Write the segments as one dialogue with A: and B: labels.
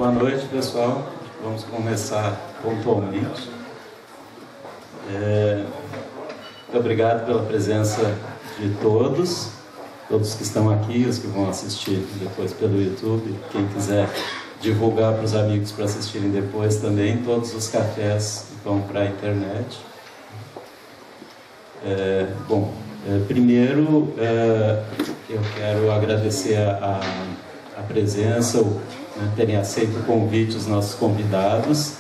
A: Boa noite, pessoal. Vamos começar pontualmente. Muito obrigado pela presença de todos que estão aqui, os que vão assistir depois pelo YouTube. Quem quiser divulgar para os amigos para assistirem depois também, todos os cafés vão para a internet. Primeiro, eu quero agradecer a presença, terem aceito o convite, os nossos convidados.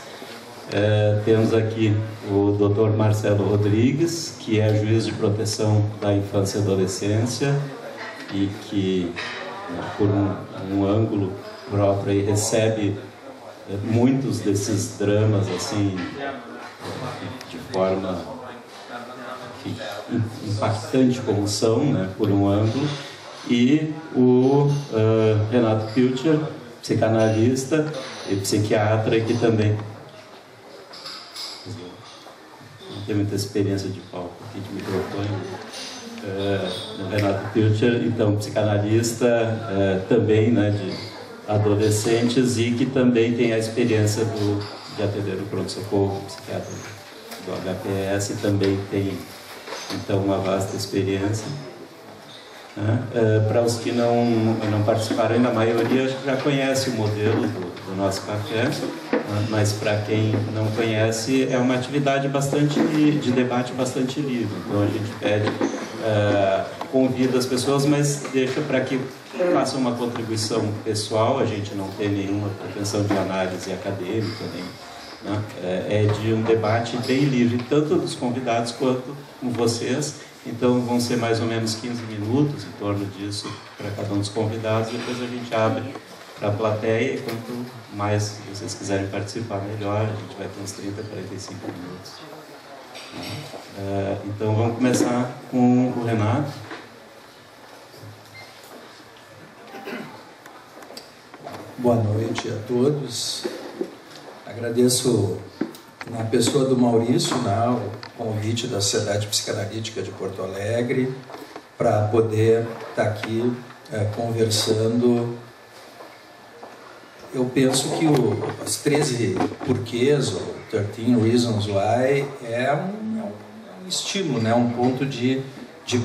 A: Temos aqui o Dr. Marcelo Rodrigues, que é juiz de proteção da infância e adolescência e que, por um ângulo próprio, aí, recebe muitos desses dramas assim, de forma impactante como são, né, por um ângulo. E o Renato Pilcher, psicanalista e psiquiatra, que também não tem muita experiência de palco aqui, de microfone. O Renato Pilcher, então, psicanalista também, né, de adolescentes, e que também tem a experiência de atender o pronto-socorro, psiquiatra do HPS, também tem, então, uma vasta experiência. Para os que não participaram ainda, a maioria já conhece o modelo do nosso café, mas para quem não conhece, é uma atividade de debate bastante livre. Então a gente pede, convida as pessoas, mas deixa para que façam uma contribuição pessoal. A gente não tem nenhuma pretensão de análise acadêmica, é de um debate bem livre, tanto dos convidados quanto com vocês. Então vão ser mais ou menos 15 minutos em torno disso para cada um dos convidados. Depois a gente abre para a plateia, e quanto mais vocês quiserem participar, melhor. A gente vai ter uns 30, 45 minutos. Então vamos começar com o Renato.
B: Boa noite a todos. Agradeço, na pessoa do Maurício, o convite da Sociedade Psicanalítica de Porto Alegre para poder estar aqui conversando. Eu penso que os 13 porquês, ou 13 Reasons Why, é um estímulo, um ponto de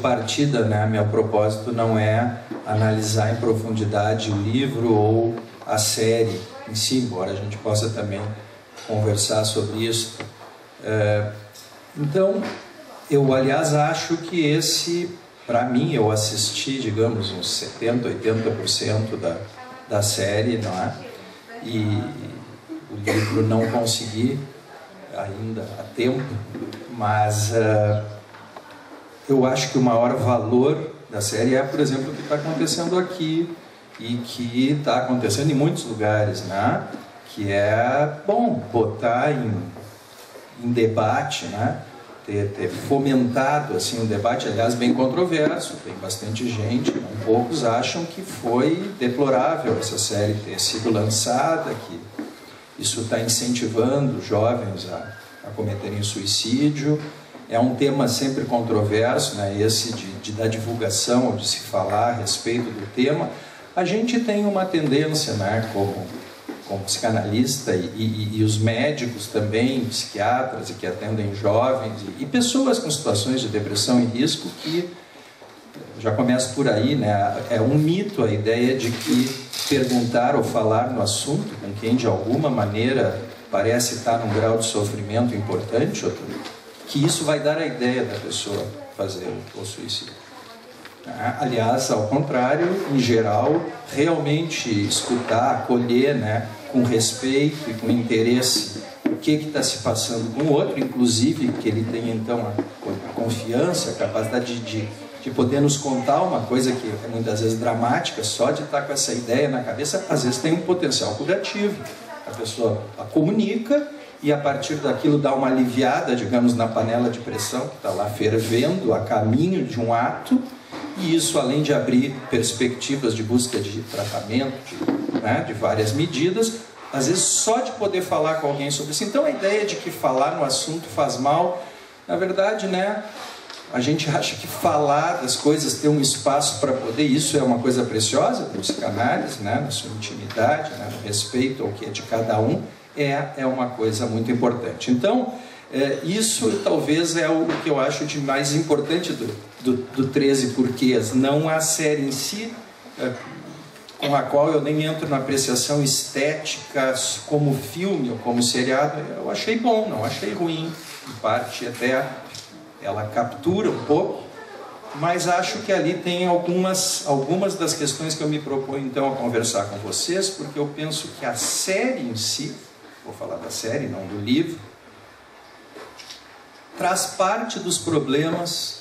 B: partida. Meu propósito não é analisar em profundidade o livro ou a série em si, embora a gente possa também conversar sobre isso. Então, eu, aliás, acho que esse, para mim, eu assisti, digamos, uns 70%, 80% da série, não é? E o livro não consegui ainda a tempo, mas eu acho que o maior valor da série é, por exemplo, o que está acontecendo aqui e que está acontecendo em muitos lugares, né? Que é, botar em debate, ter fomentado assim, um debate, aliás, bem controverso. Tem bastante gente, poucos acham que foi deplorável essa série ter sido lançada, que isso está incentivando jovens a cometerem suicídio. É um tema sempre controverso, esse da divulgação, ou de se falar a respeito do tema. A gente tem uma tendência, como psicanalista e os médicos também, psiquiatras e que atendem jovens e pessoas com situações de depressão e risco, que já começa por aí, é um mito a ideia de que perguntar ou falar no assunto com quem de alguma maneira parece estar num grau de sofrimento importante, que isso vai dar a ideia da pessoa fazer o suicídio. Aliás, ao contrário, em geral, realmente escutar, acolher, com respeito e com interesse o que está se passando com o outro, inclusive que ele tenha então a confiança, a capacidade de poder nos contar uma coisa que é muitas vezes dramática, só de estar com essa ideia na cabeça, às vezes tem um potencial curativo. A pessoa a comunica e a partir daquilo dá uma aliviada, digamos, na panela de pressão que está lá fervendo a caminho de um ato. E isso, além de abrir perspectivas de busca de tratamento, de várias medidas, às vezes só de poder falar com alguém sobre isso. Então a ideia de que falar no assunto faz mal, na verdade, a gente acha que falar das coisas, ter um espaço para poder, isso é uma coisa preciosa para a psicanálise, né? Na sua intimidade, né? No respeito ao que é de cada um, é uma coisa muito importante. Então, isso talvez é o que eu acho de mais importante do 13 Porquês, não a série em si, com a qual eu nem entro na apreciação estética como filme ou como seriado. Eu achei bom, não achei ruim, em parte até ela captura um pouco, mas acho que ali tem algumas das questões que eu me proponho então a conversar com vocês, porque eu penso que a série em si, vou falar da série, não do livro, traz parte dos problemas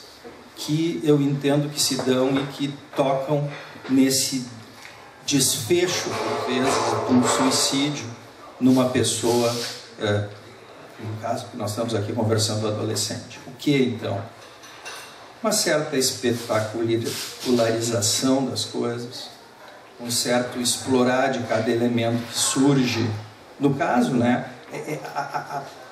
B: que eu entendo que se dão e que tocam nesse desfecho, por vezes, de um suicídio numa pessoa, no caso que nós estamos aqui conversando, adolescente. O que então? Uma certa espetacularização das coisas, um certo explorar de cada elemento que surge. No caso, né,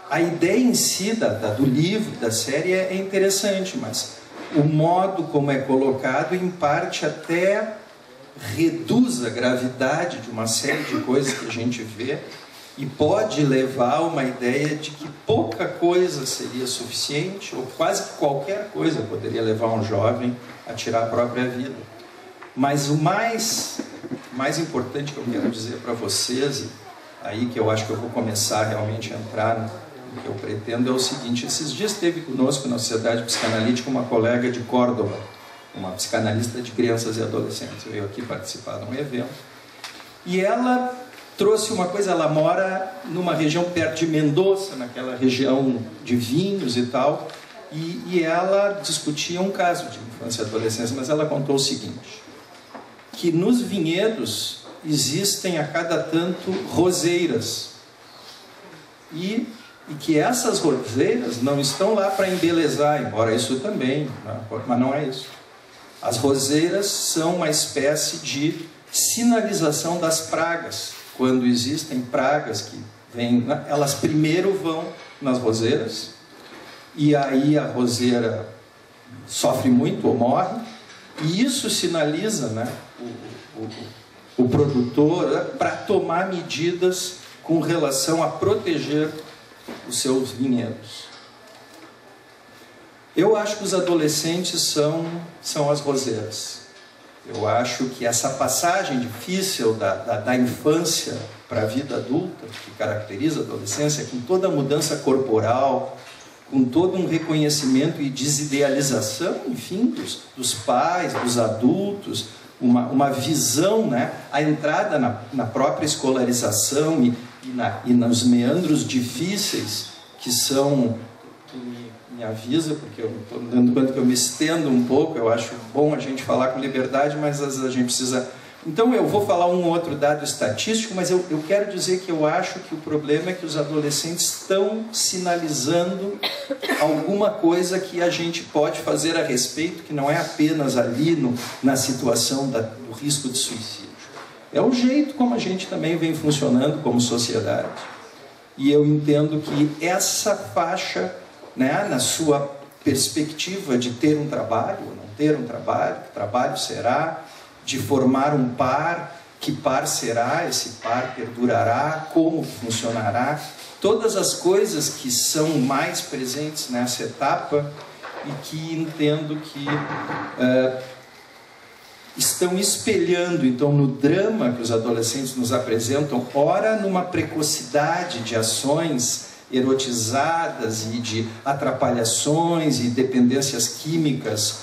B: a ideia em si do livro, da série, é interessante, mas o modo como é colocado, em parte, até reduz a gravidade de uma série de coisas que a gente vê e pode levar a uma ideia de que pouca coisa seria suficiente, ou quase qualquer coisa poderia levar um jovem a tirar a própria vida. Mas o mais importante que eu quero dizer para vocês, aí que eu acho que eu vou começar realmente a entrar no que eu pretendo, é o seguinte: esses dias esteve conosco na Sociedade Psicanalítica uma colega de Córdoba, uma psicanalista de crianças e adolescentes, veio aqui participar de um evento, e ela trouxe uma coisa. Ela mora numa região perto de Mendoza, naquela região de vinhos e tal, e ela discutia um caso de infância e adolescência, mas ela contou o seguinte, que nos vinhedos existem a cada tanto roseiras, e que essas roseiras não estão lá para embelezar, embora isso também, mas não é isso. As roseiras são uma espécie de sinalização das pragas. Quando existem pragas que vêm, elas primeiro vão nas roseiras, e aí a roseira sofre muito ou morre, e isso sinaliza, né, o produtor para tomar medidas com relação a proteger os seus vinhedos. Eu acho que os adolescentes são as roseiras. Eu acho que essa passagem difícil da infância para a vida adulta, que caracteriza a adolescência, com toda a mudança corporal, com todo um reconhecimento e desidealização, enfim, dos pais, dos adultos, uma visão, né? A entrada na própria escolarização e nos meandros difíceis que são... Me avisa, porque eu estou dando conta que eu me estendo um pouco. Eu acho bom a gente falar com liberdade, mas às vezes a gente precisa... Então eu vou falar um outro dado estatístico, mas eu quero dizer que eu acho que o problema é que os adolescentes estão sinalizando alguma coisa que a gente pode fazer a respeito, que não é apenas ali na situação do risco de suicídio. É o jeito como a gente também vem funcionando como sociedade. E eu entendo que essa faixa, né, na sua perspectiva de ter um trabalho ou não ter um trabalho, que trabalho será, de formar um par, que par será, esse par perdurará, como funcionará, todas as coisas que são mais presentes nessa etapa e que entendo que estão espelhando, então, no drama que os adolescentes nos apresentam, ora numa precocidade de ações erotizadas e de atrapalhações e dependências químicas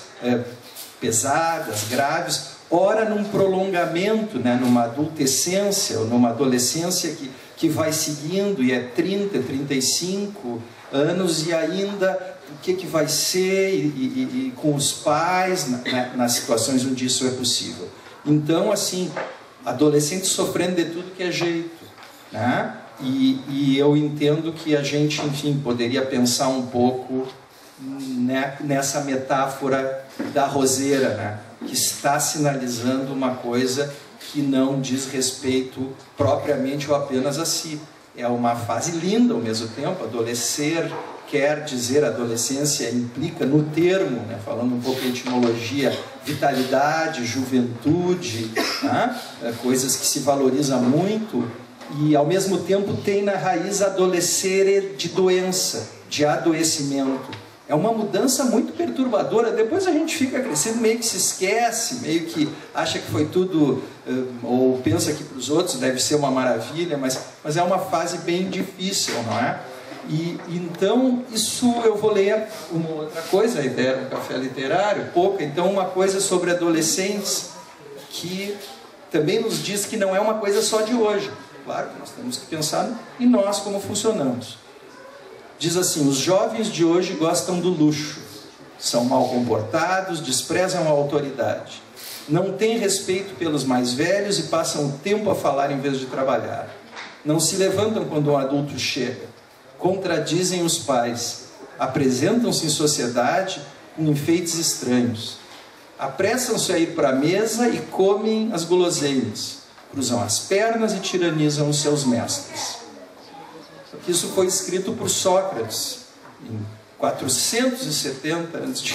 B: pesadas, graves, ora num prolongamento, né, numa adolescência ou numa adolescência que vai seguindo e é 30, 35 anos e ainda o que vai ser e com os pais nas situações onde isso é possível. Então, assim, adolescentes sofrendo de tudo que é jeito, né? E eu entendo que a gente, enfim, poderia pensar um pouco, né, nessa metáfora da roseira, né, que está sinalizando uma coisa que não diz respeito propriamente ou apenas a si. é uma fase linda ao mesmo tempo. Adolescer quer dizer, adolescência implica no termo, né, falando um pouco de etimologia, vitalidade, juventude, né, coisas que se valorizam muito, e ao mesmo tempo tem na raiz adolecer de doença, de adoecimento. É uma mudança muito perturbadora. Depois a gente fica crescendo, meio que se esquece, meio que acha que foi tudo, ou pensa que para os outros deve ser uma maravilha, mas é uma fase bem difícil, não é? E então, isso eu vou ler uma outra coisa, a ideia era um café literário, pouca, então uma coisa sobre adolescentes, que também nos diz que não é uma coisa só de hoje. Claro que nós temos que pensar em nós, como funcionamos. Diz assim: os jovens de hoje gostam do luxo, são mal comportados, desprezam a autoridade, não têm respeito pelos mais velhos e passam o tempo a falar em vez de trabalhar. Não se levantam quando um adulto chega, contradizem os pais, apresentam-se em sociedade com enfeites estranhos, apressam-se a ir para a mesa e comem as guloseimas, cruzam as pernas e tiranizam os seus mestres. Isso foi escrito por Sócrates em 470 a.C.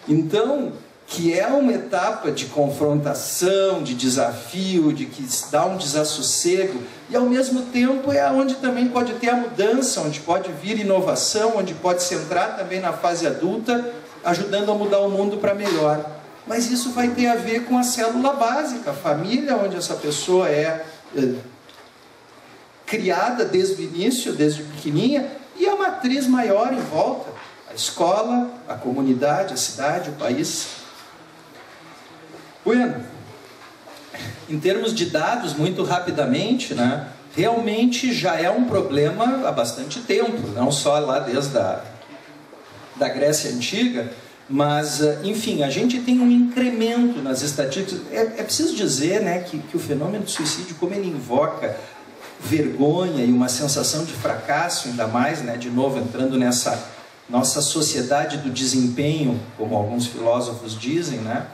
B: Então, que é uma etapa de confrontação, de desafio, de que dá um desassossego, e ao mesmo tempo é onde também pode ter a mudança, onde pode vir inovação, onde pode se entrar também na fase adulta, ajudando a mudar o mundo para melhor. Mas isso vai ter a ver com a célula básica, a família, onde essa pessoa é criada desde o início, desde pequenininha, e a matriz maior em volta, a escola, a comunidade, a cidade, o país. Bueno, em termos de dados, muito rapidamente, né, realmente já é um problema há bastante tempo, não só lá desde da Grécia Antiga, mas, enfim, a gente tem um incremento nas estatísticas. É preciso dizer, né, que o fenômeno do suicídio, como ele invoca vergonha e uma sensação de fracasso, ainda mais, né, de novo entrando nessa nossa sociedade do desempenho, como alguns filósofos dizem, né,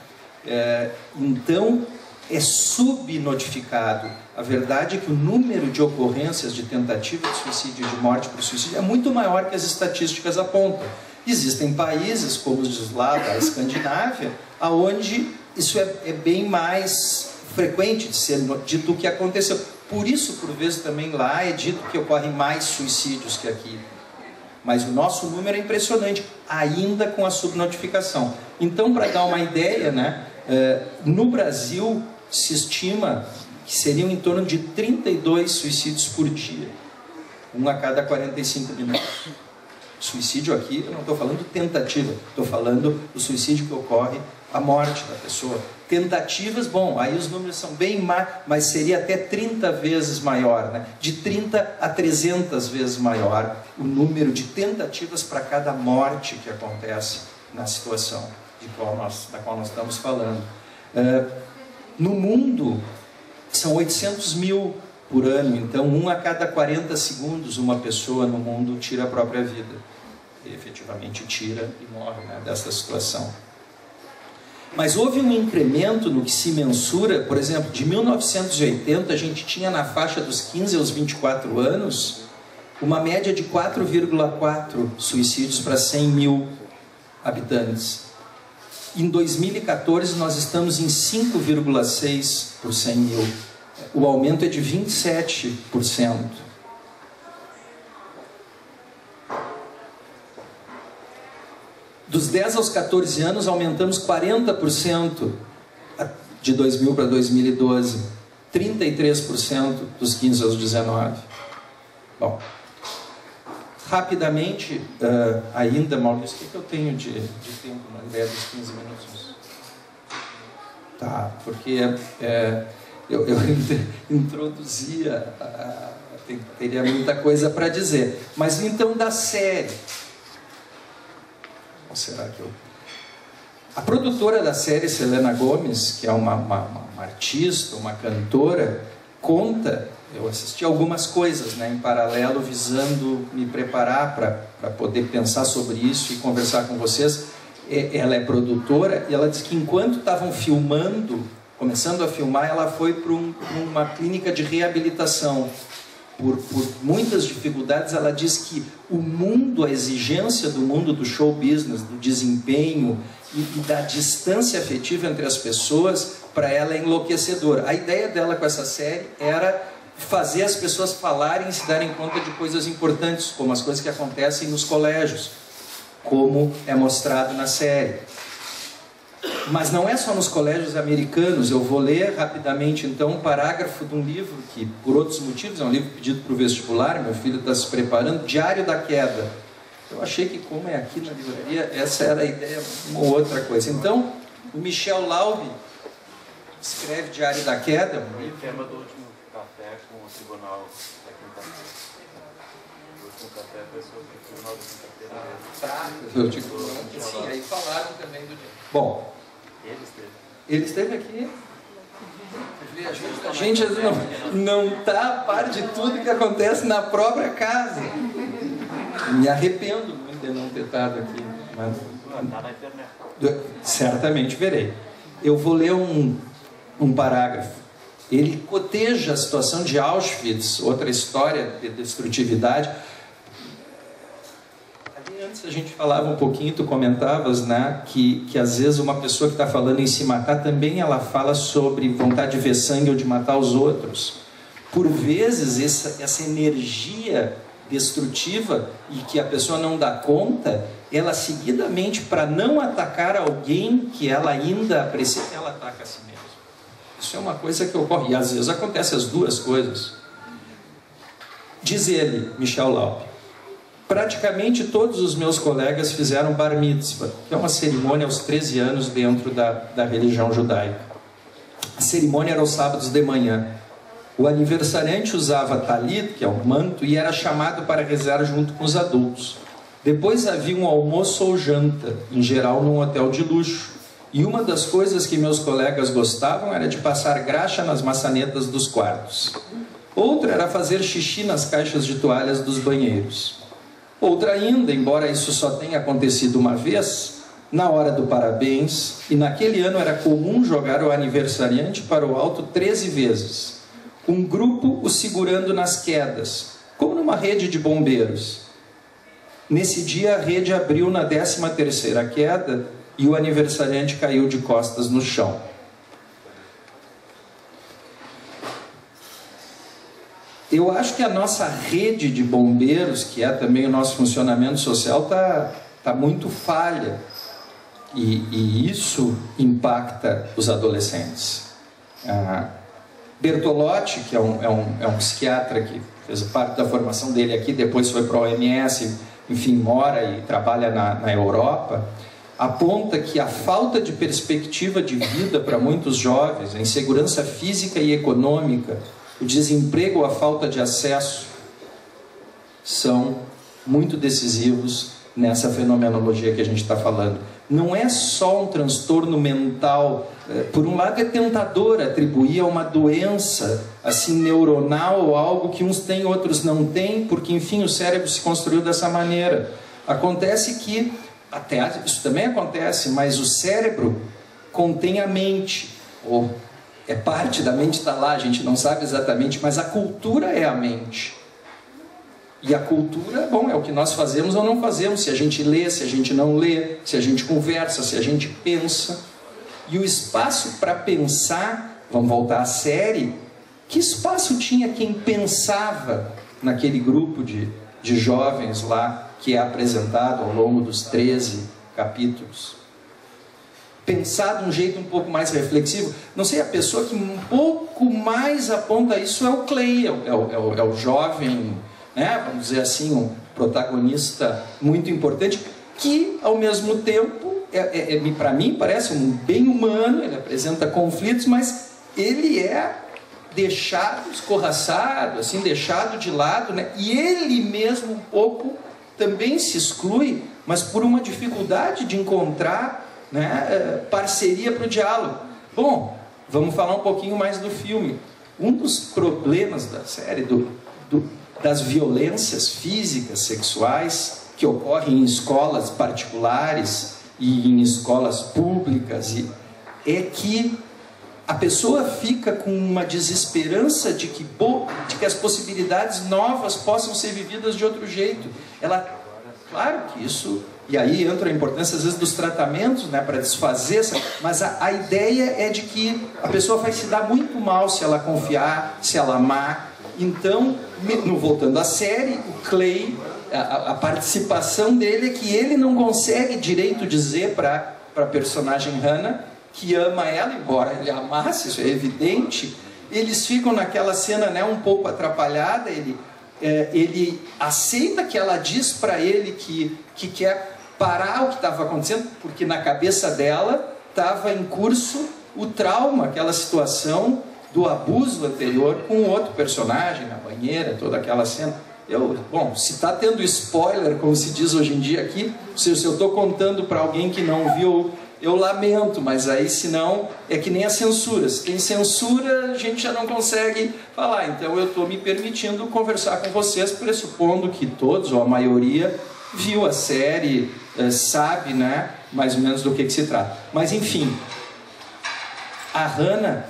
B: então é subnotificado. A verdade é que o número de ocorrências de tentativa de suicídio e de morte por suicídio é muito maior que as estatísticas apontam. Existem países, como os lá da Escandinávia, onde isso é bem mais frequente de ser dito o que aconteceu. Por isso, por vezes, também lá é dito que ocorrem mais suicídios que aqui. Mas o nosso número é impressionante, ainda com a subnotificação. Então, para dar uma ideia, né, no Brasil se estima que seriam em torno de 32 suicídios por dia. Um a cada 45 minutos. Suicídio aqui, eu não estou falando tentativa, estou falando do suicídio que ocorre, a morte da pessoa. Tentativas, bom, aí os números são bem mais, mas seria até 30 vezes maior, né? De 30 a 300 vezes maior o número de tentativas para cada morte que acontece na situação da qual nós estamos falando. No mundo, são 800 mil por ano, então um a cada 40 segundos uma pessoa no mundo tira a própria vida. E efetivamente tira e morre, né, dessa situação. Mas houve um incremento no que se mensura, por exemplo, de 1980 a gente tinha na faixa dos 15 aos 24 anos uma média de 4,4 suicídios para 100 mil habitantes. Em 2014 nós estamos em 5,6 por 100 mil. O aumento é de 27%. Dos 10 aos 14 anos, aumentamos 40% de 2000 para 2012. 33% dos 15 aos 19. Bom, rapidamente, ainda, Maurício, o que eu tenho de tempo na ideia dos 15 minutos? Tá, porque eu introduzia, teria muita coisa para dizer. Mas então da série. Ou será que eu... A produtora da série, Selena Gomez, que é uma artista, uma cantora, conta, eu assisti algumas coisas, né, em paralelo, visando me preparar para poder pensar sobre isso e conversar com vocês. Ela é produtora e ela diz que enquanto estavam filmando, começando a filmar, ela foi para uma clínica de reabilitação. por muitas dificuldades, ela diz que o mundo, a exigência do mundo do show business, do desempenho e da distância afetiva entre as pessoas, para ela é enlouquecedora. A ideia dela com essa série era fazer as pessoas falarem e se darem conta de coisas importantes, como as coisas que acontecem nos colégios, como é mostrado na série. Mas não é só nos colégios americanos. Eu vou ler rapidamente então um parágrafo de um livro que, por outros motivos, é um livro pedido para o vestibular, meu filho está se preparando, Diário da Queda. Eu achei que, como é aqui na livraria, essa era a ideia, uma ou outra coisa. Então, o Michel Laube escreve Diário da Queda.
A: O tema do último café com o Tribunal da Quinta-feira. O último café foi sobre o Tribunal da Quinta-feira.
B: Sim, aí falaram também do dia. Bom, ele esteve aqui. A gente não está a par de tudo que acontece na própria casa. Me arrependo muito de não ter estado aqui. Mas certamente verei. Eu vou ler um parágrafo. Ele coteja a situação de Auschwitz, outra história de destrutividade. Ali antes a gente falava um pouquinho, tu comentavas, né, que às vezes uma pessoa que está falando em se matar, também ela fala sobre vontade de ver sangue ou de matar os outros. Por vezes essa energia destrutiva e que a pessoa não dá conta, ela seguidamente, para não atacar alguém que ela ainda aprecia, ela ataca a si mesma. Isso é uma coisa que ocorre, e às vezes acontece as duas coisas. Diz ele, Michel Laube, praticamente todos os meus colegas fizeram bar mitzvah, que é uma cerimônia aos 13 anos dentro da religião judaica. A cerimônia era aos sábados de manhã. O aniversariante usava talit, que é um manto, e era chamado para rezar junto com os adultos. Depois havia um almoço ou janta, em geral num hotel de luxo. E uma das coisas que meus colegas gostavam era de passar graxa nas maçanetas dos quartos. Outra era fazer xixi nas caixas de toalhas dos banheiros. Outra ainda, embora isso só tenha acontecido uma vez, na hora do parabéns, e naquele ano era comum jogar o aniversariante para o alto 13 vezes. Um grupo o segurando nas quedas, como numa rede de bombeiros. Nesse dia a rede abriu na 13ª queda e o aniversariante caiu de costas no chão. Eu acho que a nossa rede de bombeiros, que é também o nosso funcionamento social, tá muito falha. E isso impacta os adolescentes. Bertolotti, que é um psiquiatra que fez parte da formação dele aqui, depois foi para a OMS, enfim, mora e trabalha na Europa, aponta que a falta de perspectiva de vida para muitos jovens, a insegurança física e econômica, o desemprego ou a falta de acesso são muito decisivos nessa fenomenologia que a gente está falando. Não é só um transtorno mental. Por um lado é tentador atribuir a uma doença assim neuronal ou algo que uns têm, outros não têm, porque enfim o cérebro se construiu dessa maneira. Acontece que, até isso também acontece, mas o cérebro contém a mente, ou é parte da mente, está lá, a gente não sabe exatamente, mas a cultura é a mente. E a cultura, bom, é o que nós fazemos ou não fazemos, se a gente lê, se a gente não lê, se a gente conversa, se a gente pensa. E o espaço para pensar, vamos voltar à série, que espaço tinha quem pensava naquele grupo de jovens lá, que é apresentado ao longo dos 13 capítulos? Pensar de um jeito um pouco mais reflexivo. Não sei, a pessoa que um pouco mais aponta isso é o Clay, é o jovem, né, vamos dizer assim, um protagonista muito importante, que ao mesmo tempo, para mim parece um bem humano, ele apresenta conflitos, mas ele é deixado, escorraçado, assim, deixado de lado, né, e ele mesmo um pouco também se exclui, mas por uma dificuldade de encontrar, né, parceria para o diálogo. Bom, vamos falar um pouquinho mais do filme. Um dos problemas da série, das violências físicas, sexuais, que ocorrem em escolas particulares e em escolas públicas, é que a pessoa fica com uma desesperança de que as possibilidades novas possam ser vividas de outro jeito. Claro que isso... E aí entra a importância, às vezes, dos tratamentos, né, para desfazer essa... Mas a ideia é de que a pessoa vai se dar muito mal se ela confiar, se ela amar. Então, voltando à série, o Clay, a participação dele é que ele não consegue direito dizer para a personagem Hannah que ama ela, embora ele amasse, isso é evidente. Eles ficam naquela cena, né, um pouco atrapalhada. Ele aceita que ela diz para ele que quer parar o que estava acontecendo, porque na cabeça dela estava em curso o trauma, aquela situação do abuso anterior com outro personagem na banheira, toda aquela cena. Bom, se está tendo spoiler, como se diz hoje em dia aqui, se eu estou contando para alguém que não viu, eu lamento, mas aí senão é que nem a censura. Se tem censura, a gente já não consegue falar. Então eu estou me permitindo conversar com vocês, pressupondo que todos, ou a maioria, viu a série, sabe, né, mais ou menos do que se trata. Mas enfim, a Hannah,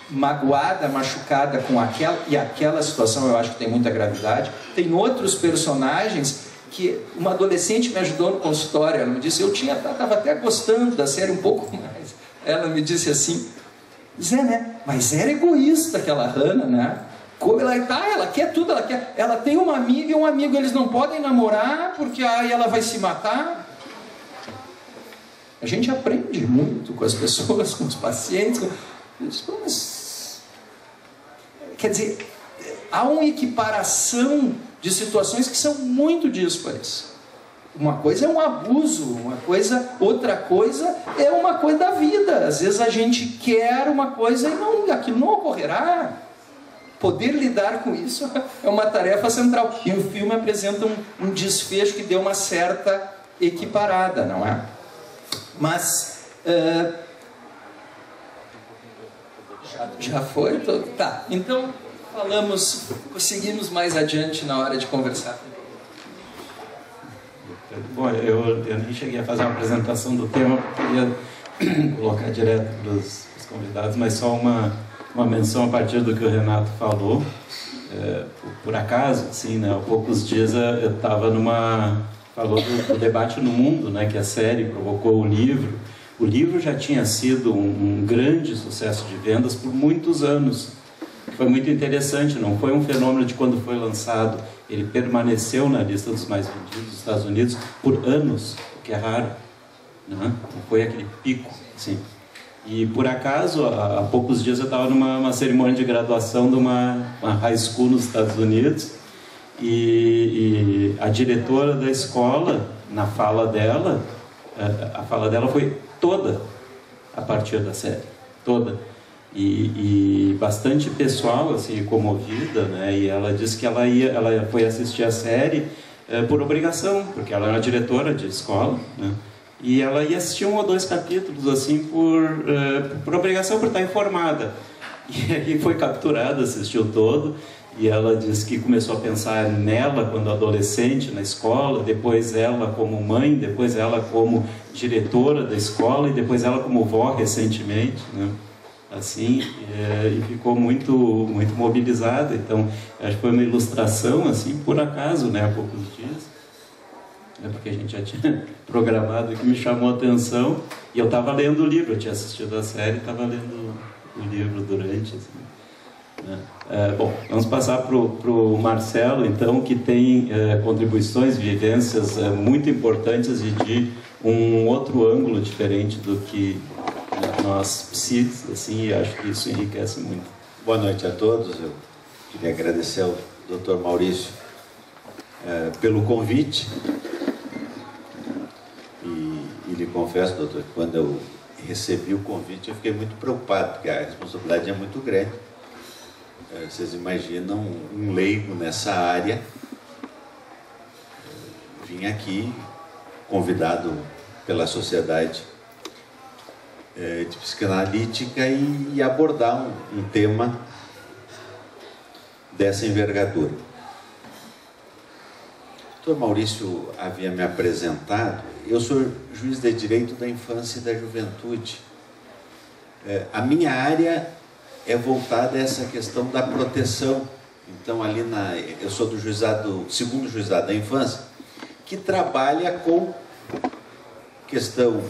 B: magoada, machucada com aquela situação, eu acho que tem muita gravidade. Tem outros personagens que uma adolescente me ajudou no consultório. Ela me disse, eu estava até gostando da série um pouco mais. Ela me disse assim, Zé, né, mas era egoísta aquela Hannah, né? Como ela quer tudo, ela tem uma amiga e um amigo, eles não podem namorar porque aí ela vai se matar. A gente aprende muito com as pessoas, com os pacientes. Mas, quer dizer, há uma equiparação de situações que são muito díspares. Uma coisa é um abuso, outra coisa é uma coisa da vida. Às vezes a gente quer uma coisa e aquilo não ocorrerá. Poder lidar com isso é uma tarefa central. E o filme apresenta um desfecho que deu uma certa equiparada, não é? Mas... já foi? Tá, então seguimos mais adiante na hora de conversar.
A: Bom, eu nem cheguei a fazer uma apresentação do tema, queria colocar direto para os convidados, mas só uma menção a partir do que o Renato falou. Por acaso, assim, né, há poucos dias eu estava falou do debate no mundo, né, que a série provocou o livro. O livro já tinha sido um grande sucesso de vendas por muitos anos. Foi muito interessante, não foi um fenômeno de quando foi lançado. Ele permaneceu na lista dos mais vendidos dos Estados Unidos por anos, o que é raro. Não foi aquele pico, assim. E por acaso, há poucos dias eu estava numa cerimônia de graduação de uma high school nos Estados Unidos, e a diretora da escola, na fala dela, a fala dela foi toda a partir da série, toda. E bastante pessoal, assim, comovida, né? E ela disse que ela foi assistir a série por obrigação, porque ela era diretora de escola, né? E ela ia assistir 1 ou 2 capítulos, assim, por obrigação, por estar informada. E aí foi capturada, assistiu todo, e ela disse que começou a pensar nela quando adolescente, na escola, depois ela como mãe, depois ela como diretora da escola, e depois ela como vó recentemente, né? Assim, e ficou muito mobilizada. Então, acho que foi uma ilustração, assim, por acaso, né, há poucos dias. Porque a gente já tinha programado, que me chamou a atenção, e eu estava lendo o livro, eu tinha assistido a série, estava lendo o livro durante, assim, né? Bom, vamos passar para o Marcelo, então, que tem contribuições, vivências muito importantes e de um outro ângulo diferente do que nós psis, assim, e acho que isso enriquece muito.
C: Boa noite a todos. Eu queria agradecer ao Dr. Maurício pelo convite. E lhe confesso, doutor, que quando eu recebi o convite eu fiquei muito preocupado, porque a responsabilidade é muito grande. Vocês imaginam um leigo nessa área vim aqui convidado pela Sociedade de Psicanalítica e abordar um tema dessa envergadura. O Dr. Maurício havia me apresentado. Eu sou juiz de Direito da Infância e da Juventude. A minha área é voltada a essa questão da proteção. Então, eu sou do segundo juizado da infância, que trabalha com questão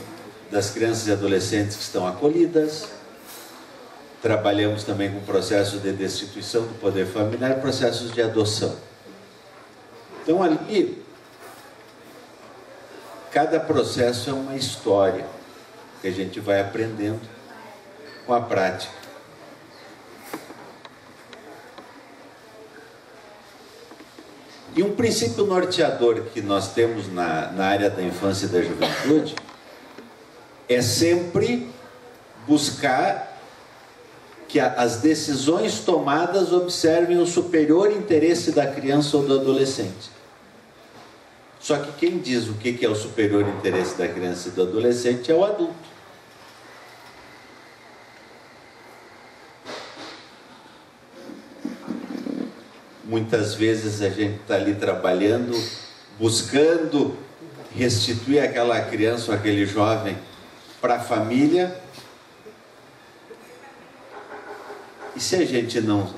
C: das crianças e adolescentes que estão acolhidas. Trabalhamos também com processos de destituição do poder familiar, processos de adoção. Então, ali, cada processo é uma história que a gente vai aprendendo com a prática. E um princípio norteador que nós temos na área da infância e da juventude é sempre buscar que as decisões tomadas observem o superior interesse da criança ou do adolescente. Só que quem diz o que é o superior interesse da criança e do adolescente é o adulto. Muitas vezes a gente está ali trabalhando, buscando restituir aquela criança ou aquele jovem para a família. E se a gente não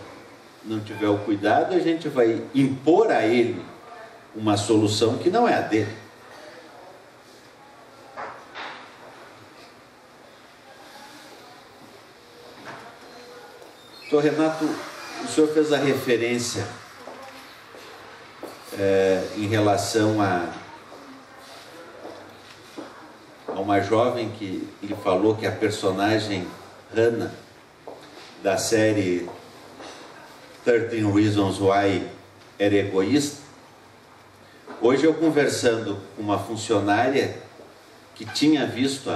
C: tiver o cuidado, a gente vai impor a ele uma solução que não é a dele. Então, Renato, o senhor fez a referência em relação a uma jovem que lhe falou que a personagem Hannah, da série 13 Reasons Why, era egoísta. Hoje eu conversando com uma funcionária que tinha visto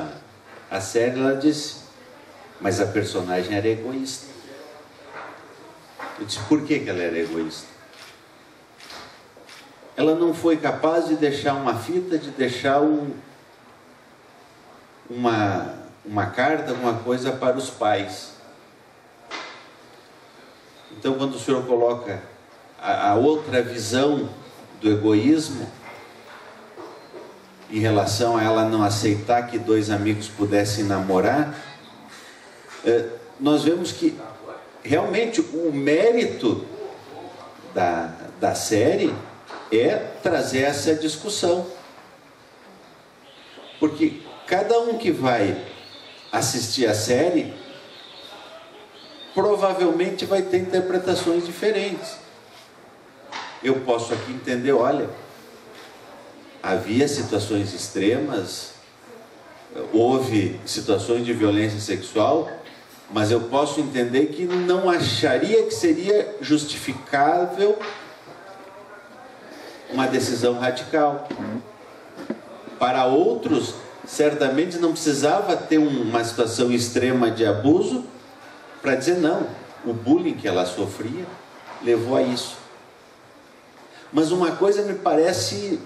C: a série, ela disse, mas a personagem era egoísta. Eu disse, por que ela era egoísta? Ela não foi capaz de deixar uma fita, de deixar uma carta, alguma coisa para os pais. Então, quando o senhor coloca a outra visão do egoísmo, em relação a ela não aceitar que dois amigos pudessem namorar, nós vemos que realmente o mérito da série é trazer essa discussão. Porque cada um que vai assistir a série provavelmente vai ter interpretações diferentes. Eu posso aqui entender, olha, havia situações extremas, houve situações de violência sexual, mas eu posso entender que não acharia que seria justificável uma decisão radical. Para outros, certamente não precisava ter uma situação extrema de abuso para dizer não, o bullying que ela sofria levou a isso. Mas uma coisa me parece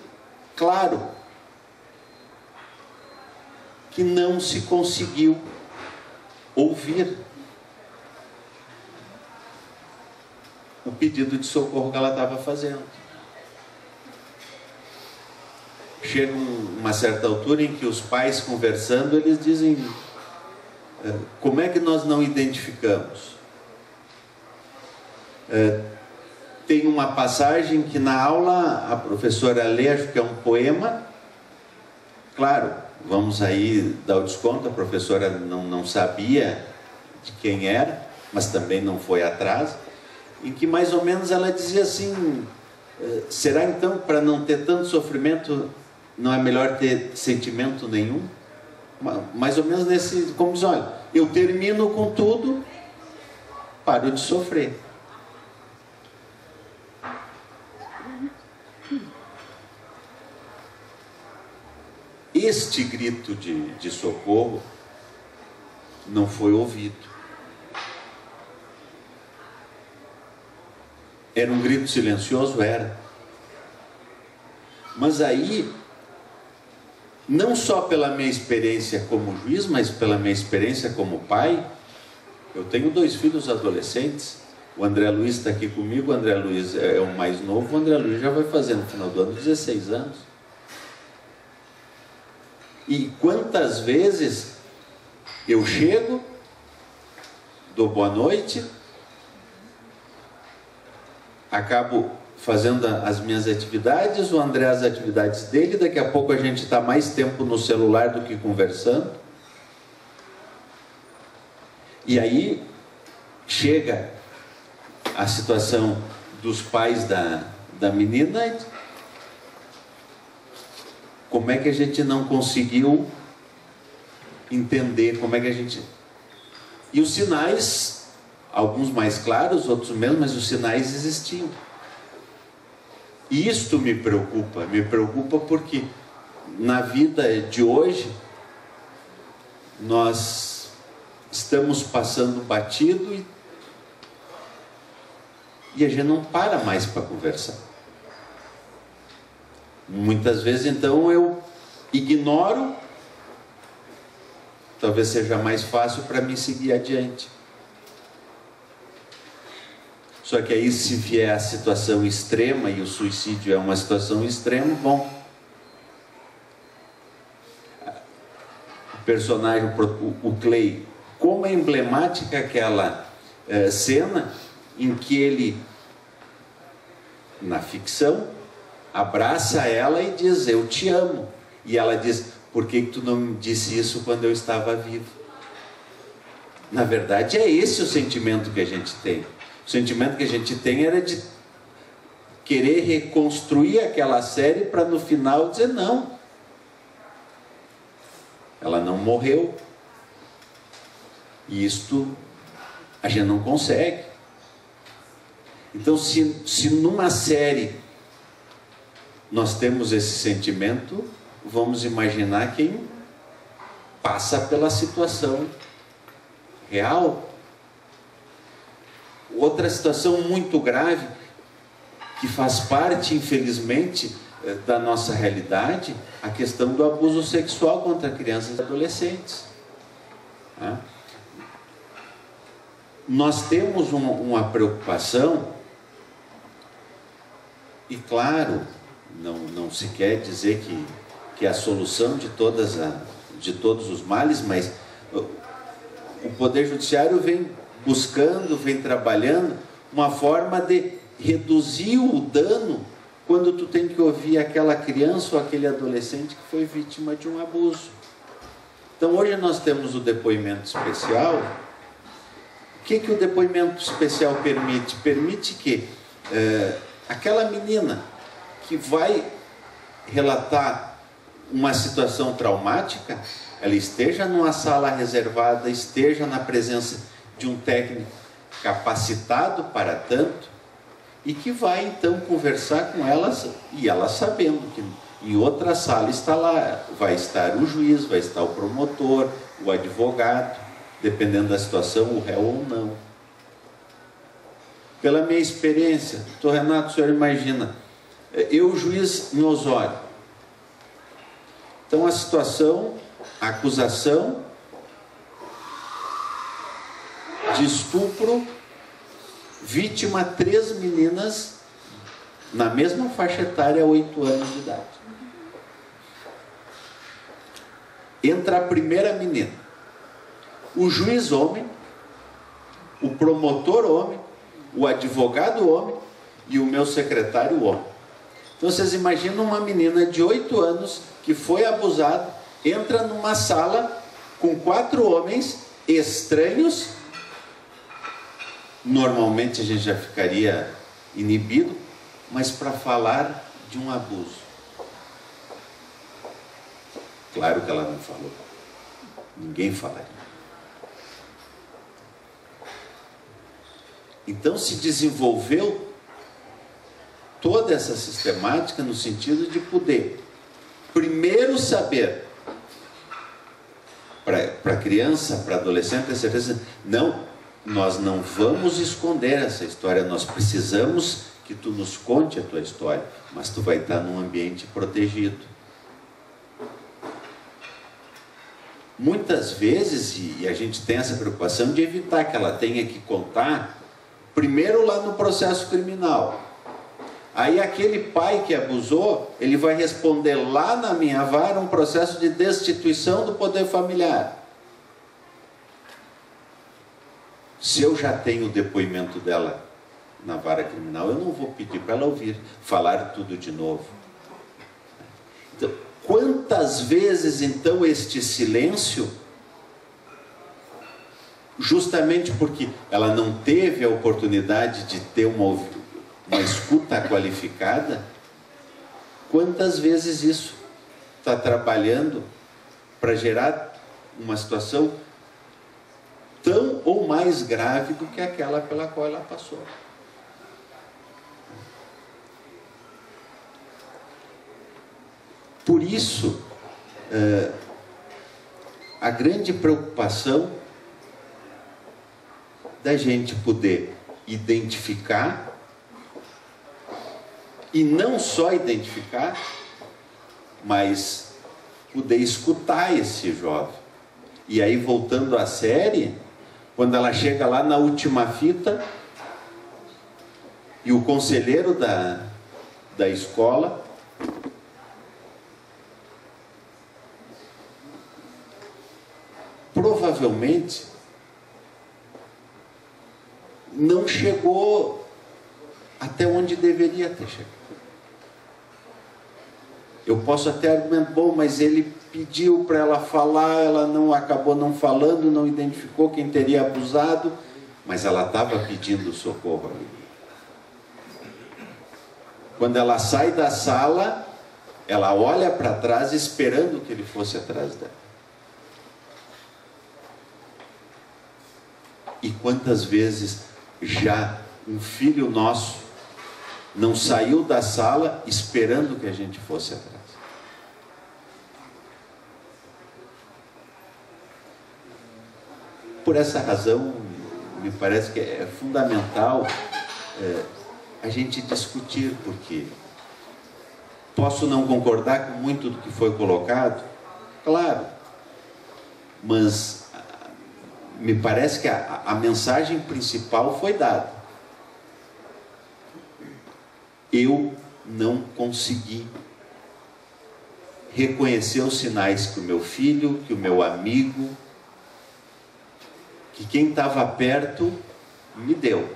C: claro, que não se conseguiu ouvir o pedido de socorro que ela estava fazendo. Chega uma certa altura em que os pais conversando, eles dizem, como é que nós não identificamos? Tem uma passagem que na aula a professora lê, acho que é um poema. Claro, vamos aí dar o desconto, a professora não sabia de quem era, mas também não foi atrás, em que mais ou menos ela dizia assim, será então, para não ter tanto sofrimento, não é melhor ter sentimento nenhum? Mais ou menos nesse, como diz, olha, eu termino com tudo, paro de sofrer. Este grito de socorro não foi ouvido. Era um grito silencioso? Era. Mas aí, não só pela minha experiência como juiz, mas pela minha experiência como pai, eu tenho 2 filhos adolescentes. O André Luiz está aqui comigo, o André Luiz é o mais novo, o André Luiz já vai fazer no final do ano 16 anos. E quantas vezes eu chego dou boa noite, acabo fazendo as minhas atividades, o André as atividades dele, daqui a pouco a gente está mais tempo no celular do que conversando. E aí chega a situação dos pais da menina. Como é que a gente não conseguiu entender, como é que a gente... E os sinais, alguns mais claros, outros menos, mas os sinais existiam. E isto me preocupa porque na vida de hoje nós estamos passando batido e a gente não para mais para conversar. Muitas vezes então eu ignoro, talvez seja mais fácil para mim seguir adiante. Só que aí, se vier a situação extrema, e o suicídio é uma situação extrema, bom, o personagem, o Clay, como é emblemática aquela cena em que ele, na ficção, abraça ela e diz: eu te amo. E ela diz: por que tu não me disse isso quando eu estava vivo? Na verdade, é esse o sentimento que a gente tem. O sentimento que a gente tem era de querer reconstruir aquela série para no final dizer: não, ela não morreu. E isto a gente não consegue. Então, se numa série nós temos esse sentimento, vamos imaginar quem passa pela situação real. Outra situação muito grave, que faz parte, infelizmente, da nossa realidade, a questão do abuso sexual contra crianças e adolescentes. Nós temos uma preocupação, e claro, não se quer dizer que é a solução de todos os males, mas o Poder Judiciário vem buscando, vem trabalhando uma forma de reduzir o dano quando tu tem que ouvir aquela criança ou aquele adolescente que foi vítima de um abuso. Então hoje nós temos o depoimento especial. O que o depoimento especial permite? Permite que aquela menina que vai relatar uma situação traumática, ela esteja numa sala reservada, esteja na presença de um técnico capacitado para tanto, e que vai então conversar com elas, e ela sabendo que em outra sala vai estar o juiz, vai estar o promotor, o advogado, dependendo da situação, o réu ou não. Pela minha experiência, doutor Renato, o senhor imagina, eu juiz em Osório, então a situação, a acusação de estupro, vítima 3 meninas na mesma faixa etária, 8 anos de idade. Entra a primeira menina, o juiz homem, o promotor homem, o advogado homem e o meu secretário homem. Então vocês imaginam uma menina de 8 anos que foi abusada, entra numa sala com 4 homens estranhos. Normalmente a gente já ficaria inibido, mas para falar de um abuso. Claro que ela não falou. Ninguém falaria. Então se desenvolveu toda essa sistemática no sentido de poder, primeiro, saber, para a criança, para adolescente, ter certeza, não, nós não vamos esconder essa história, nós precisamos que tu nos conte a tua história, mas tu vai estar num ambiente protegido. Muitas vezes, e a gente tem essa preocupação de evitar que ela tenha que contar, primeiro lá no processo criminal. Aí aquele pai que abusou, ele vai responder lá na minha vara um processo de destituição do poder familiar. Se eu já tenho o depoimento dela na vara criminal, eu não vou pedir para ela ouvir falar tudo de novo. Então, quantas vezes então este silêncio, justamente porque ela não teve a oportunidade de ter uma escuta qualificada, quantas vezes isso está trabalhando para gerar uma situação tão ou mais grave do que aquela pela qual ela passou. Por isso, a grande preocupação da gente poder identificar, e não só identificar, mas poder escutar esse jovem. E aí, voltando à série, quando ela chega lá na última fita, e o conselheiro da escola provavelmente não chegou até onde deveria ter chegado. Eu posso até argumentar, bom, mas ele pediu para ela falar, ela não acabou não falando, não identificou quem teria abusado, mas ela estava pedindo socorro ali. Quando ela sai da sala, ela olha para trás esperando que ele fosse atrás dela. E quantas vezes já um filho nosso não saiu da sala esperando que a gente fosse atrás? Por essa razão, me parece que é fundamental a gente discutir, porque posso não concordar com muito do que foi colocado, claro, mas me parece que a mensagem principal foi dada. Eu não consegui reconhecer os sinais que o meu filho, que o meu amigo, que quem estava perto me deu.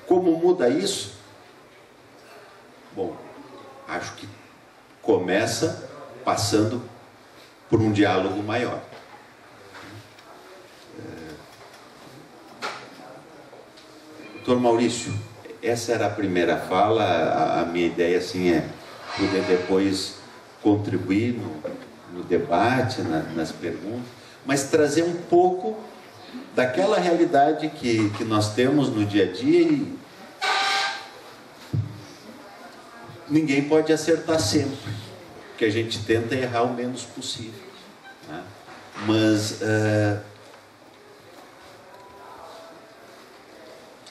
C: Como muda isso? Bom, acho que começa passando por um diálogo maior. Doutor Maurício, essa era a primeira fala. A minha ideia assim é poder depois contribuir no debate, nas perguntas, mas trazer um pouco daquela realidade que nós temos no dia a dia. E ninguém pode acertar sempre, porque a gente tenta errar o menos possível, né? Mas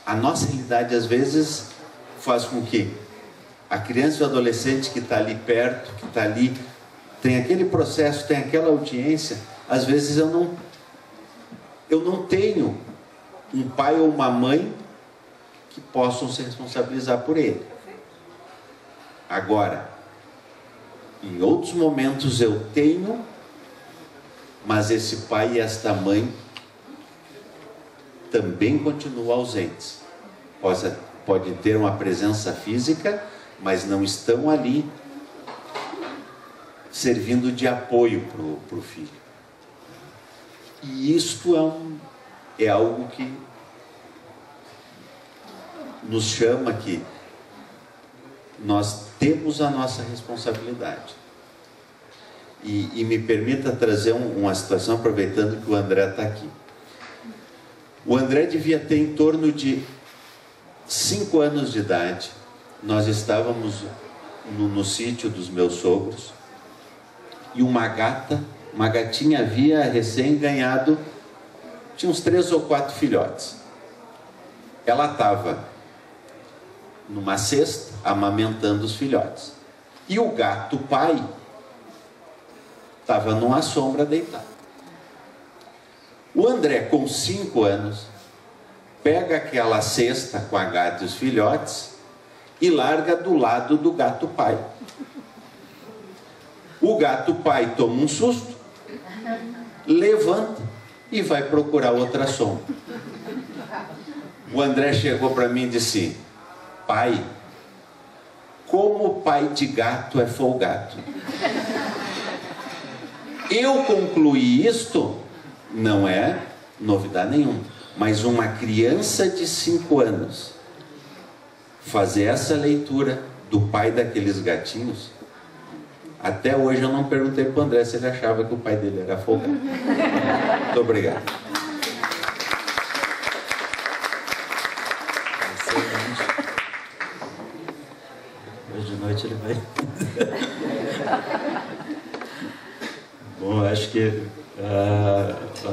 C: a nossa realidade às vezes faz com que a criança e o adolescente que está ali perto, que está ali, tem aquele processo, tem aquela audiência, às vezes eu não tenho um pai ou uma mãe que possam se responsabilizar por ele. Agora, em outros momentos eu tenho, mas esse pai e esta mãe também continuam ausentes. Pode ter uma presença física, mas não estão ali servindo de apoio para o filho. E isto é algo que nos chama que nós temos a nossa responsabilidade. E me permita trazer uma situação, aproveitando que o André está aqui. O André devia ter em torno de 5 anos de idade. Nós estávamos no sítio dos meus sogros e uma gatinha havia recém ganhado, tinha uns 3 ou 4 filhotes. Ela estava numa cesta amamentando os filhotes e o gato pai estava numa sombra deitado. O André, com 5 anos, pega aquela cesta com a gata e os filhotes e larga do lado do gato pai. O gato pai toma um susto, levanta e vai procurar outra sombra. O André chegou para mim e disse: pai, como pai de gato é folgado. Eu concluí isto, não é novidade nenhuma, mas uma criança de 5 anos fazer essa leitura do pai daqueles gatinhos, até hoje eu não perguntei para o André se ele achava que o pai dele era folgado. Muito obrigado.
A: Hoje de noite ele vai... Bom, acho que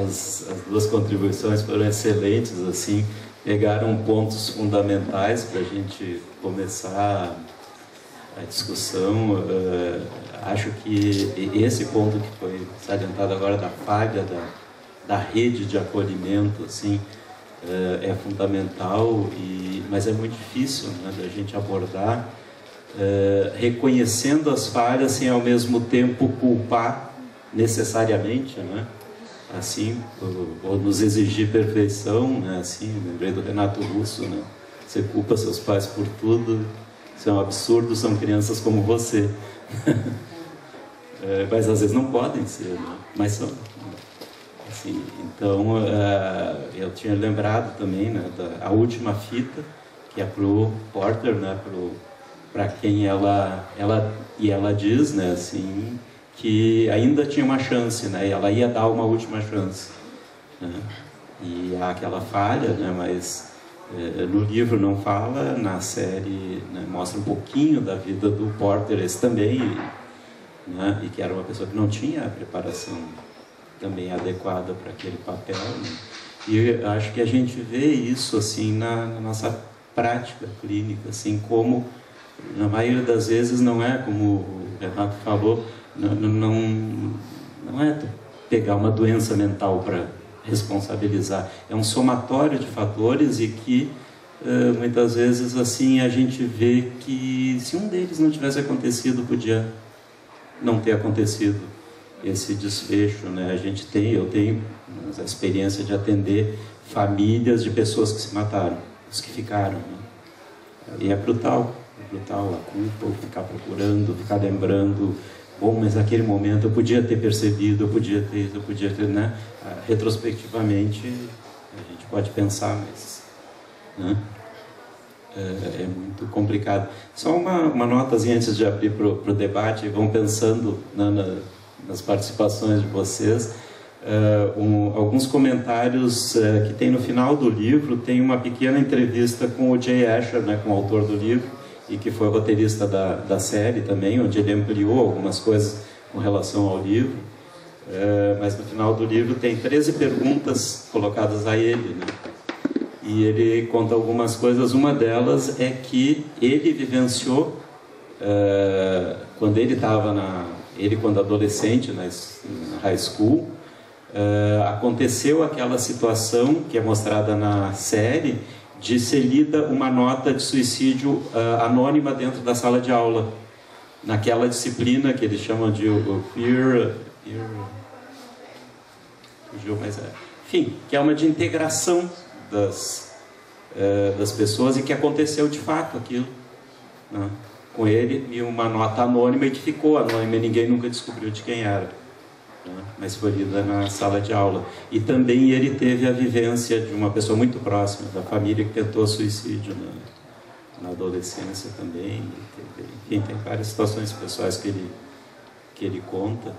A: as duas contribuições foram excelentes, assim, pegaram pontos fundamentais para a gente começar a discussão. Acho que esse ponto que foi salientado agora da falha da rede de acolhimento, assim, é fundamental, mas é muito difícil, né, da gente abordar, reconhecendo as falhas sem ao mesmo tempo culpar necessariamente, né? Assim, ou nos exigir perfeição, né? Assim, lembrei do Renato Russo, né? Você culpa seus pais por tudo, isso é um absurdo, são crianças como você. Mas às vezes não podem ser, né? Mas são. Assim, então, eu tinha lembrado também, né, a última fita, que é pro Porter, né, para quem ela diz, né, assim, que ainda tinha uma chance, né, e ela ia dar uma última chance, né, e há aquela falha, né, mas no livro não fala, na série, né, mostra um pouquinho da vida do Porter, esse também, né, e que era uma pessoa que não tinha a preparação também adequada para aquele papel, né? E acho que a gente vê isso assim na nossa prática clínica, assim, como na maioria das vezes não é como o Renato falou, não é pegar uma doença mental para responsabilizar, é um somatório de fatores e que muitas vezes assim a gente vê que se um deles não tivesse acontecido, podia não ter acontecido esse desfecho, né? Eu tenho a experiência de atender famílias de pessoas que se mataram, os que ficaram, né? E é brutal a culpa, ficar procurando, ficar lembrando, bom, mas naquele momento eu podia ter percebido, eu podia ter, né? Retrospectivamente a gente pode pensar, mas, né? É muito complicado. Só uma notazinha antes de abrir para o debate, vão pensando nas participações de vocês, alguns comentários que tem no final do livro. Tem uma pequena entrevista com o Jay Asher, né, com o autor do livro, e que foi roteirista da série também, onde ele ampliou algumas coisas com relação ao livro, mas no final do livro tem 13 perguntas colocadas a ele, né? E ele conta algumas coisas. Uma delas é que ele vivenciou, quando ele estava quando adolescente, na high school, aconteceu aquela situação que é mostrada na série, de ser lida uma nota de suicídio anônima dentro da sala de aula, naquela disciplina que eles chamam de enfim, que é uma de integração das pessoas, e que aconteceu de fato aquilo, né, com ele, e uma nota anônima, e que ficou anônima, e ninguém nunca descobriu de quem era, né, mas foi lida na sala de aula. E também ele teve a vivência de uma pessoa muito próxima da família que tentou suicídio na adolescência também. Enfim, tem várias situações pessoais que ele conta.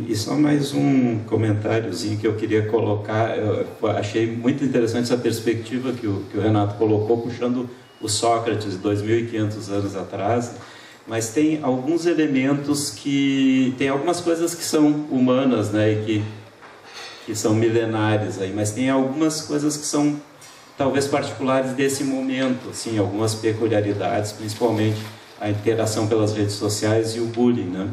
A: E só mais um comentáriozinho que eu queria colocar. Eu achei muito interessante essa perspectiva que o Renato colocou, puxando o Sócrates, 2.500 anos atrás, mas tem alguns elementos tem algumas coisas que são humanas, né, e que são milenares aí, mas tem algumas coisas que são talvez particulares desse momento, assim, algumas peculiaridades, principalmente a interação pelas redes sociais e o bullying, né?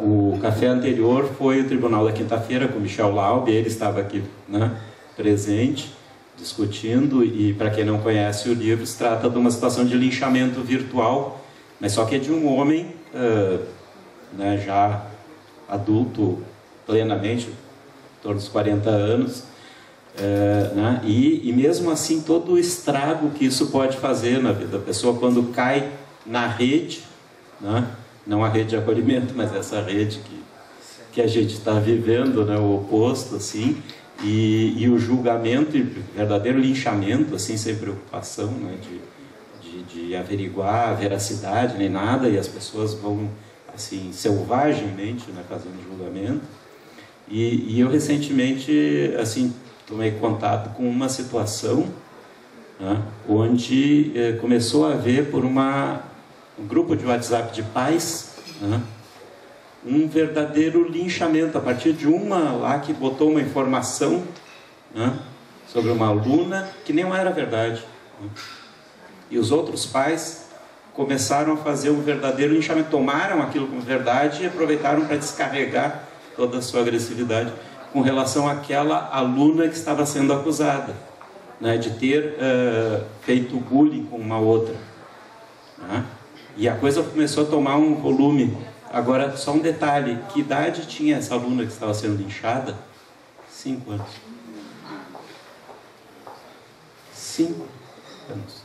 A: O café anterior foi o Tribunal da Quinta-feira com Michel Laub, ele estava aqui, né, presente, discutindo, e para quem não conhece o livro, se trata de uma situação de linchamento virtual, mas só que é de um homem né, já adulto plenamente, em torno dos 40 anos, né, e mesmo assim todo o estrago que isso pode fazer na vida da pessoa quando cai na rede, né, não a rede de acolhimento, mas essa rede que a gente está vivendo, né, o oposto, assim, e o julgamento e verdadeiro linchamento, assim, sem preocupação, né, de averiguar a veracidade nem nada, e as pessoas vão, assim, selvagemmente, né, fazendo julgamento. E eu recentemente, assim, tomei contato com uma situação, né, onde começou a haver por um grupo de WhatsApp de pais, né, um verdadeiro linchamento a partir de uma lá que botou uma informação, né, sobre uma aluna que nem era verdade, né? E os outros pais começaram a fazer um verdadeiro linchamento, tomaram aquilo como verdade e aproveitaram para descarregar toda a sua agressividade com relação àquela aluna que estava sendo acusada, né, de ter feito bullying com uma outra, né? E a coisa começou a tomar um volume. Agora, só um detalhe, que idade tinha essa aluna que estava sendo linchada? 5 anos. 5 anos.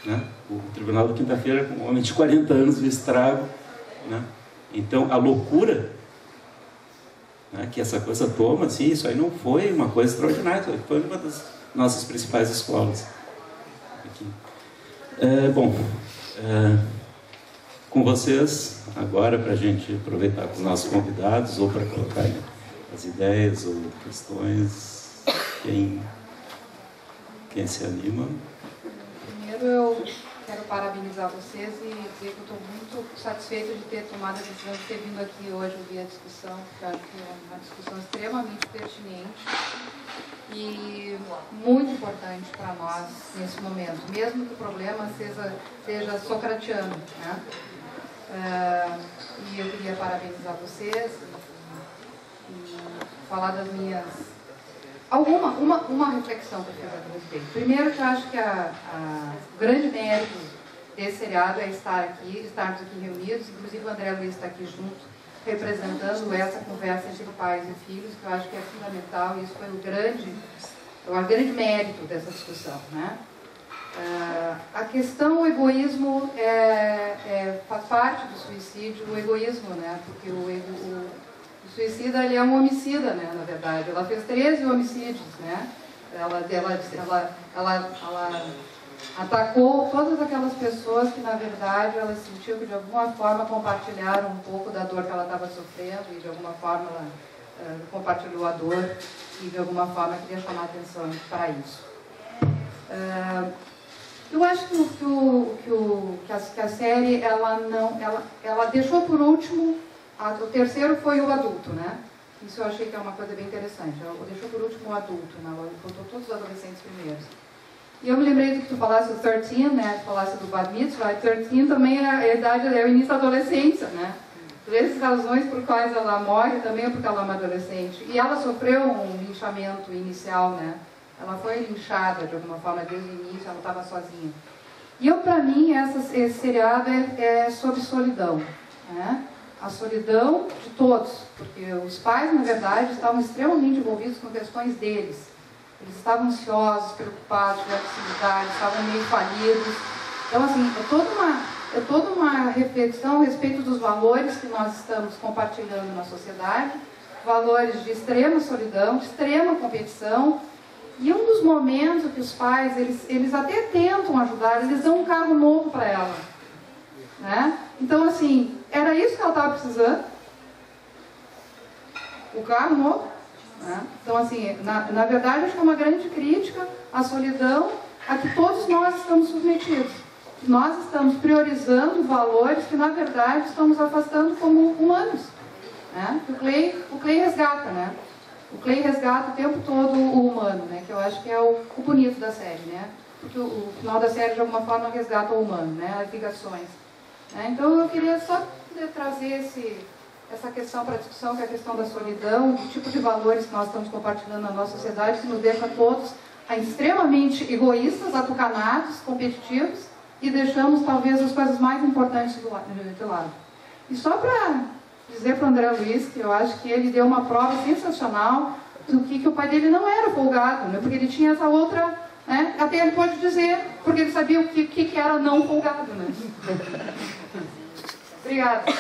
A: Né? O tribunal da quinta-feira, com um homem de 40 anos de estrago, né? Então, a loucura, né, que essa coisa toma, assim, isso aí não foi uma coisa extraordinária, foi uma das nossas principais escolas. Aqui. Com vocês, agora, para a gente aproveitar com os nossos convidados, ou para colocar as ideias ou questões, quem se anima?
D: Primeiro, eu quero parabenizar vocês e dizer que eu estou muito satisfeita de ter tomado a decisão de ter vindo aqui hoje ouvir a discussão, porque eu acho que é uma discussão extremamente pertinente e muito importante para nós nesse momento, mesmo que o problema seja socratiano, né? E eu queria parabenizar vocês e falar das minhas... Uma reflexão que eu fiz a respeito. Primeiro, que eu acho que o grande mérito desse seriado é estarmos aqui reunidos, inclusive o André Luiz está aqui junto, representando essa conversa entre pais e filhos, que eu acho que é fundamental, e isso foi o grande mérito dessa discussão, né? A questão, o egoísmo faz parte do suicídio, o egoísmo, né? Porque o suicida, ele é um homicida, né, na verdade. Ela fez 13 homicídios, né? Ela atacou todas aquelas pessoas que, na verdade, ela sentiu que, de alguma forma, compartilharam um pouco da dor que ela estava sofrendo e, de alguma forma, ela compartilhou a dor e, de alguma forma, queria chamar a atenção para isso. Eu acho que a série, ela deixou por último... O terceiro foi o adulto, né? Isso eu achei que é uma coisa bem interessante. Ela deixou por último o adulto, né? Ela botou todos os adolescentes primeiros. E eu me lembrei do que tu falasse do 13, né? Tu falasse do Bar Mitzvah. 13 também é a idade, é o início da adolescência, né? Três razões por quais ela morre também é porque ela é uma adolescente. E ela sofreu um linchamento inicial, né? Ela foi linchada de alguma forma desde o início, ela estava sozinha. E para mim, esse seriado é sobre solidão, né? A solidão de todos, porque os pais, na verdade, estavam extremamente envolvidos com questões deles. Eles estavam ansiosos, preocupados com a atividade, estavam meio falidos. Então, assim, é toda uma reflexão a respeito dos valores que nós estamos compartilhando na sociedade, valores de extrema solidão, de extrema competição. E um dos momentos que os pais, eles até tentam ajudar, eles dão um carro novo para ela, né? Então, assim, era isso que ela estava precisando, o carro novo, né? Então, assim, na verdade, acho que é uma grande crítica à solidão a que todos nós estamos submetidos. Nós estamos priorizando valores que, na verdade, estamos afastando como humanos, né? O Clay resgata, né? O Clay resgata o tempo todo o humano, né? Que eu acho que é o bonito da série, né? Porque o final da série, de alguma forma, resgata o humano, né? As ligações. Então eu queria só trazer essa questão para a discussão, que é a questão da solidão, do tipo de valores que nós estamos compartilhando na nossa sociedade, que nos deixa todos extremamente egoístas, atucanados, competitivos, e deixamos talvez as coisas mais importantes de lado. E só para dizer para o André Luiz que eu acho que ele deu uma prova sensacional do que o pai dele não era folgado, né? Porque ele tinha essa outra, né? Até ele pode dizer, porque ele sabia o que era não folgado, né? Obrigada.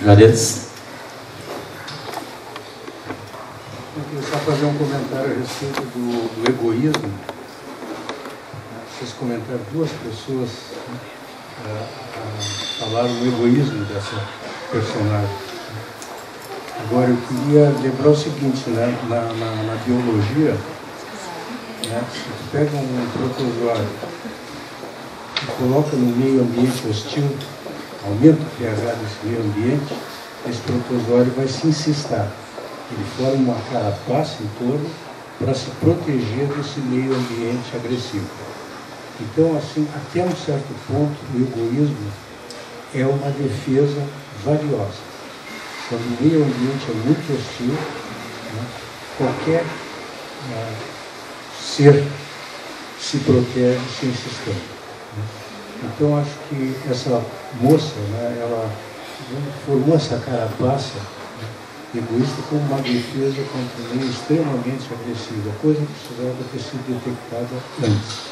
A: Juarez.
E: Eu queria só fazer um comentário a respeito do egoísmo. Vocês comentaram, duas pessoas falaram o egoísmo dessa personagem. Agora, eu queria lembrar o seguinte, né? Na biologia, né? Se tu pega um protozoário e coloca no meio ambiente hostil, aumenta o pH desse meio ambiente, esse protozoário vai se encistar. Ele forma uma carapaça em torno para se proteger desse meio ambiente agressivo. Então, assim, até um certo ponto, o egoísmo é uma defesa valiosa. Quando o meio ambiente é muito hostil, né, qualquer ser se protege se insistendo. Né? Então, acho que essa moça, né, ela formou essa carapaça, né, egoísta como uma defesa contra um meio extremamente agressivo, coisa que precisava ter sido detectada antes.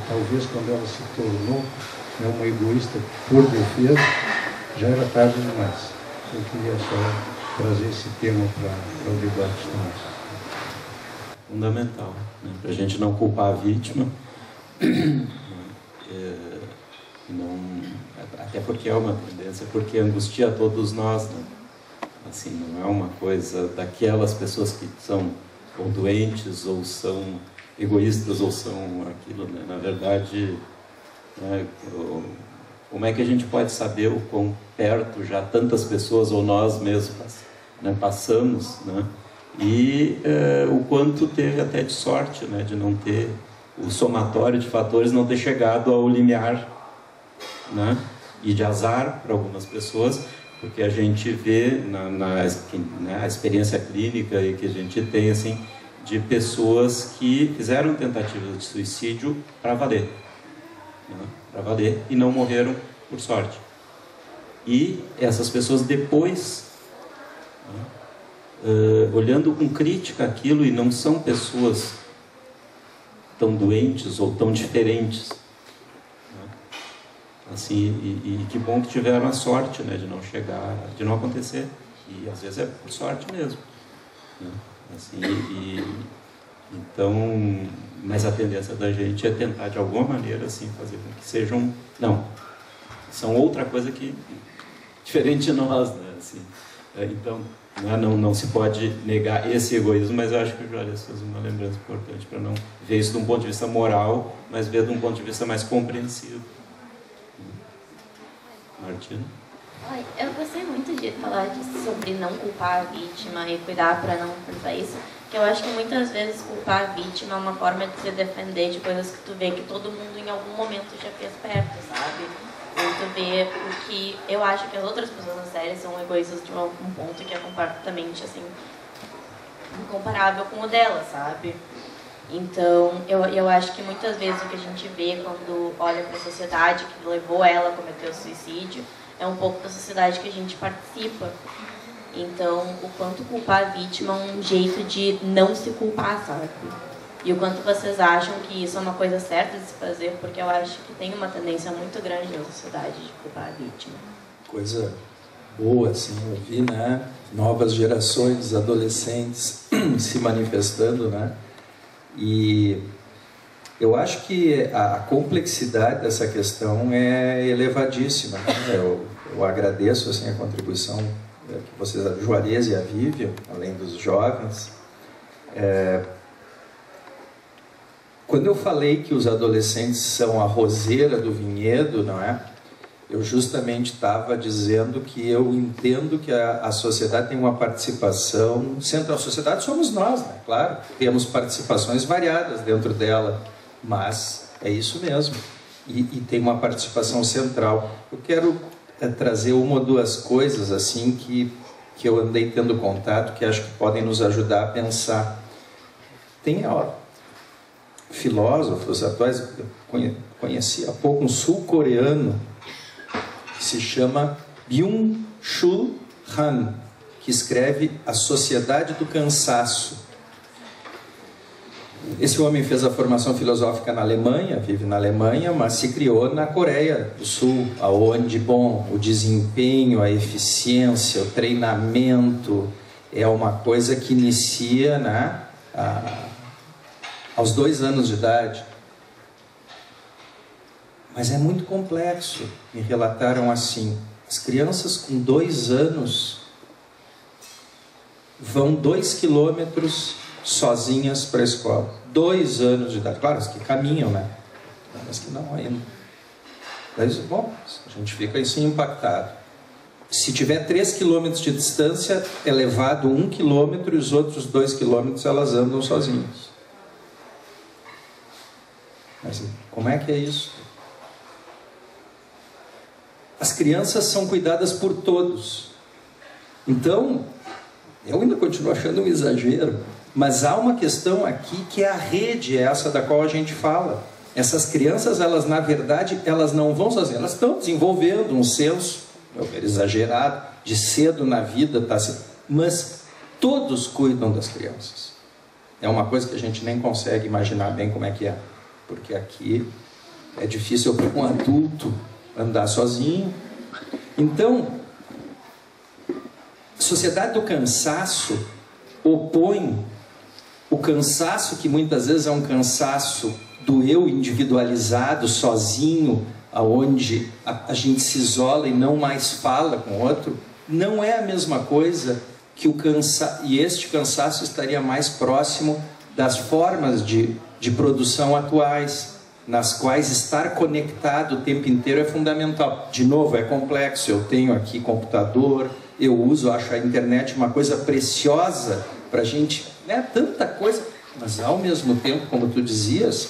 E: Talvez quando ela se tornou, né, uma egoísta por defesa, já era tarde demais. Eu queria só trazer esse tema para o debate também.
A: Fundamental, né? Para a gente não culpar a vítima, até porque é uma tendência, porque angustia a todos nós, né? Assim, não é uma coisa daquelas pessoas que são ou doentes ou são egoístas ou são aquilo, né? Na verdade, né, como é que a gente pode saber o quão perto já tantas pessoas ou nós mesmos, né, passamos, né? E o quanto teve até de sorte, né, de não ter o somatório de fatores não ter chegado ao limiar, né, e de azar para algumas pessoas, porque a gente vê na experiência clínica e que a gente tem assim de pessoas que fizeram tentativas de suicídio para valer, né? Para valer, e não morreram por sorte. E essas pessoas depois, né, olhando com crítica aquilo, e não são pessoas tão doentes ou tão diferentes, né? Assim, e que bom que tiveram a sorte, né, de não chegar, de não acontecer, e às vezes é por sorte mesmo, né? Assim, então, mas a tendência da gente é tentar de alguma maneira assim fazer com que sejam, não, são outra coisa que diferente de nós, né? Assim, então não se pode negar esse egoísmo, mas eu acho que o Juarez fez uma lembrança importante para não ver isso de um ponto de vista moral, mas ver de um ponto de vista mais compreensivo. Martina?
F: Eu gostei muito de falar sobre não culpar a vítima e cuidar para não pensar isso, que eu acho que muitas vezes culpar a vítima é uma forma de se defender de coisas que tu vê que todo mundo em algum momento já fez perto, sabe? Ou tu vê o que eu acho que as outras pessoas na série são egoístas de um ponto que é completamente assim incomparável com o dela, sabe? Então, eu acho que muitas vezes o que a gente vê quando olha para a sociedade que levou ela a cometer o suicídio é um pouco da sociedade que a gente participa. Então, o quanto culpar a vítima é um jeito de não se culpar, sabe? E o quanto vocês acham que isso é uma coisa certa de se fazer, porque eu acho que tem uma tendência muito grande na sociedade de culpar a vítima.
B: Coisa boa, assim, eu vi, né? Novas gerações, adolescentes se manifestando, né? E eu acho que a complexidade dessa questão é elevadíssima, né? Eu agradeço assim, a contribuição que vocês, a Juarez e a Vivian, além dos jovens. Quando eu falei que os adolescentes são a roseira do vinhedo, não é? Eu justamente estava dizendo que eu entendo que a sociedade tem uma participação central. A sociedade somos nós, né? Claro, temos participações variadas dentro dela, mas é isso mesmo. E tem uma participação central. Eu quero trazer uma ou duas coisas assim que eu andei tendo contato, que acho que podem nos ajudar a pensar. Tem filósofos atuais, eu conheci há pouco um sul-coreano que se chama Byung-Chul Han, que escreve A Sociedade do Cansaço. Esse homem fez a formação filosófica na Alemanha, vive na Alemanha, mas se criou na Coreia do Sul, onde, bom, o desempenho, a eficiência, o treinamento é uma coisa que inicia, né, aos 2 anos de idade. Mas é muito complexo. Me relataram assim: as crianças com 2 anos vão 2 quilômetros sozinhas para a escola. 2 anos de idade. Claro, as que caminham, né? Mas que não ainda. Mas, bom, a gente fica assim impactado. Se tiver 3 quilômetros de distância, é levado 1 quilômetro e os outros 2 quilômetros elas andam sozinhas. Mas como é que é isso? As crianças são cuidadas por todos. Então, eu ainda continuo achando um exagero, mas há uma questão aqui que é a rede, essa da qual a gente fala. Essas crianças, elas na verdade, elas não vão sozinhas, elas estão desenvolvendo um senso, exagerado, de cedo na vida, mas todos cuidam das crianças. É uma coisa que a gente nem consegue imaginar bem como é que é, porque aqui é difícil para um adulto andar sozinho. Então, a sociedade do cansaço opõe o cansaço, que muitas vezes é um cansaço do eu individualizado, sozinho, aonde a gente se isola e não mais fala com o outro, não é a mesma coisa que o cansaço, e este cansaço estaria mais próximo das formas de produção atuais, nas quais estar conectado o tempo inteiro é fundamental. De novo, é complexo. Eu tenho aqui computador, eu uso, acho a internet uma coisa preciosa para a gente, né? Tanta coisa, mas ao mesmo tempo, como tu dizias,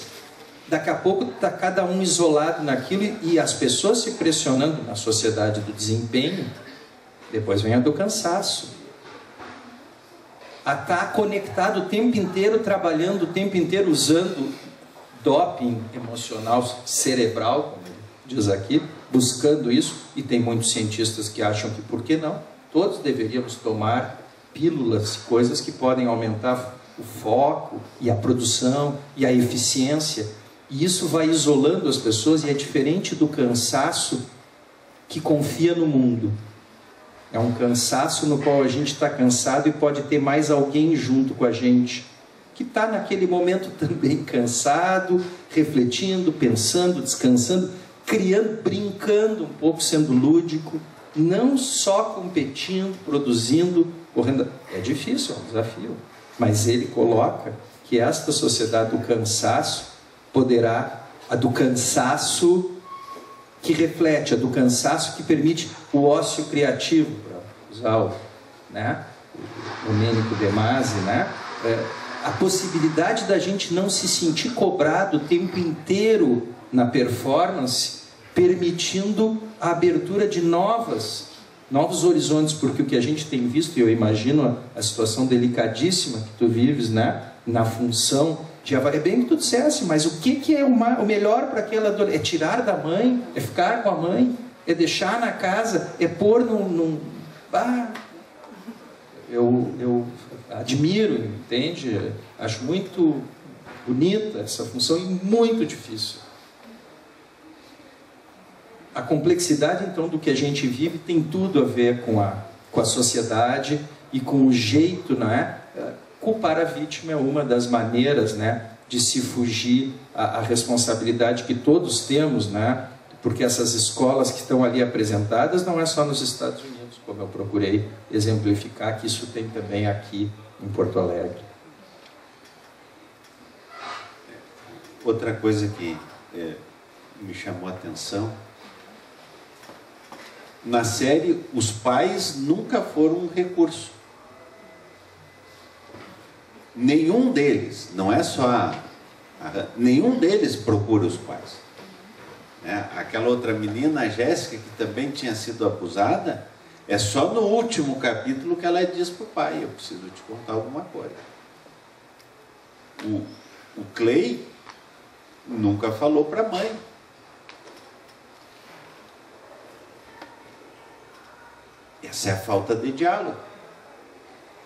B: daqui a pouco está cada um isolado naquilo e as pessoas se pressionando na sociedade do desempenho. Depois vem a do cansaço. A estar conectado o tempo inteiro, trabalhando o tempo inteiro, usando doping emocional cerebral, como diz aqui, buscando isso, e tem muitos cientistas que acham que por que não? Todos deveríamos tomar pílulas, coisas que podem aumentar o foco e a produção e a eficiência, e isso vai isolando as pessoas, e é diferente do cansaço que confia no mundo. É um cansaço no qual a gente está cansado e pode ter mais alguém junto com a gente, que está naquele momento também cansado, refletindo, pensando, descansando, criando, brincando um pouco, sendo lúdico, não só competindo, produzindo, correndo. É difícil, é um desafio, mas ele coloca que esta sociedade do cansaço poderá, a do cansaço que reflete, a do cansaço que permite o ócio criativo, para usar o Domênico De Masi, né? A possibilidade da gente não se sentir cobrado o tempo inteiro na performance, permitindo a abertura de novos horizontes, porque o que a gente tem visto, e eu imagino a situação delicadíssima que tu vives, né, na função de avaliar, é bem que tu dissesse, mas o que é o melhor para aquela dor? É tirar da mãe? É ficar com a mãe? É deixar na casa? É pôr eu admiro, entende? Acho muito bonita essa função e muito difícil. A complexidade, então, do que a gente vive tem tudo a ver com a sociedade e com o jeito, não é? Culpar a vítima é uma das maneiras, né, de se fugir à responsabilidade que todos temos, né? Porque essas escolas que estão ali apresentadas não é só nos Estados Unidos, como eu procurei exemplificar, que isso tem também aqui em Porto Alegre.
C: Outra coisa que me chamou a atenção, na série os pais nunca foram um recurso. Nenhum deles, não é só nenhum deles procura os pais. Aquela outra menina, a Jéssica, que também tinha sido abusada, é só no último capítulo que ela diz para o pai: eu preciso te contar alguma coisa. O Clay nunca falou para a mãe. Essa é a falta de diálogo.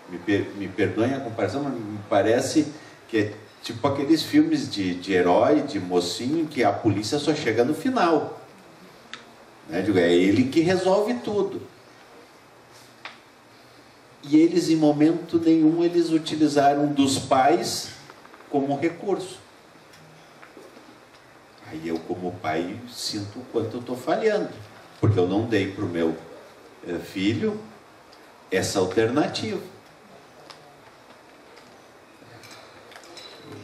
C: Me perdoem a comparação, mas me parece que é tipo aqueles filmes de herói, de mocinho, que a polícia só chega no final. Né? É ele que resolve tudo. E eles, em momento nenhum, eles utilizaram dos pais como recurso. Aí eu, como pai, sinto o quanto eu estou falhando, porque eu não dei para o meu filho essa alternativa.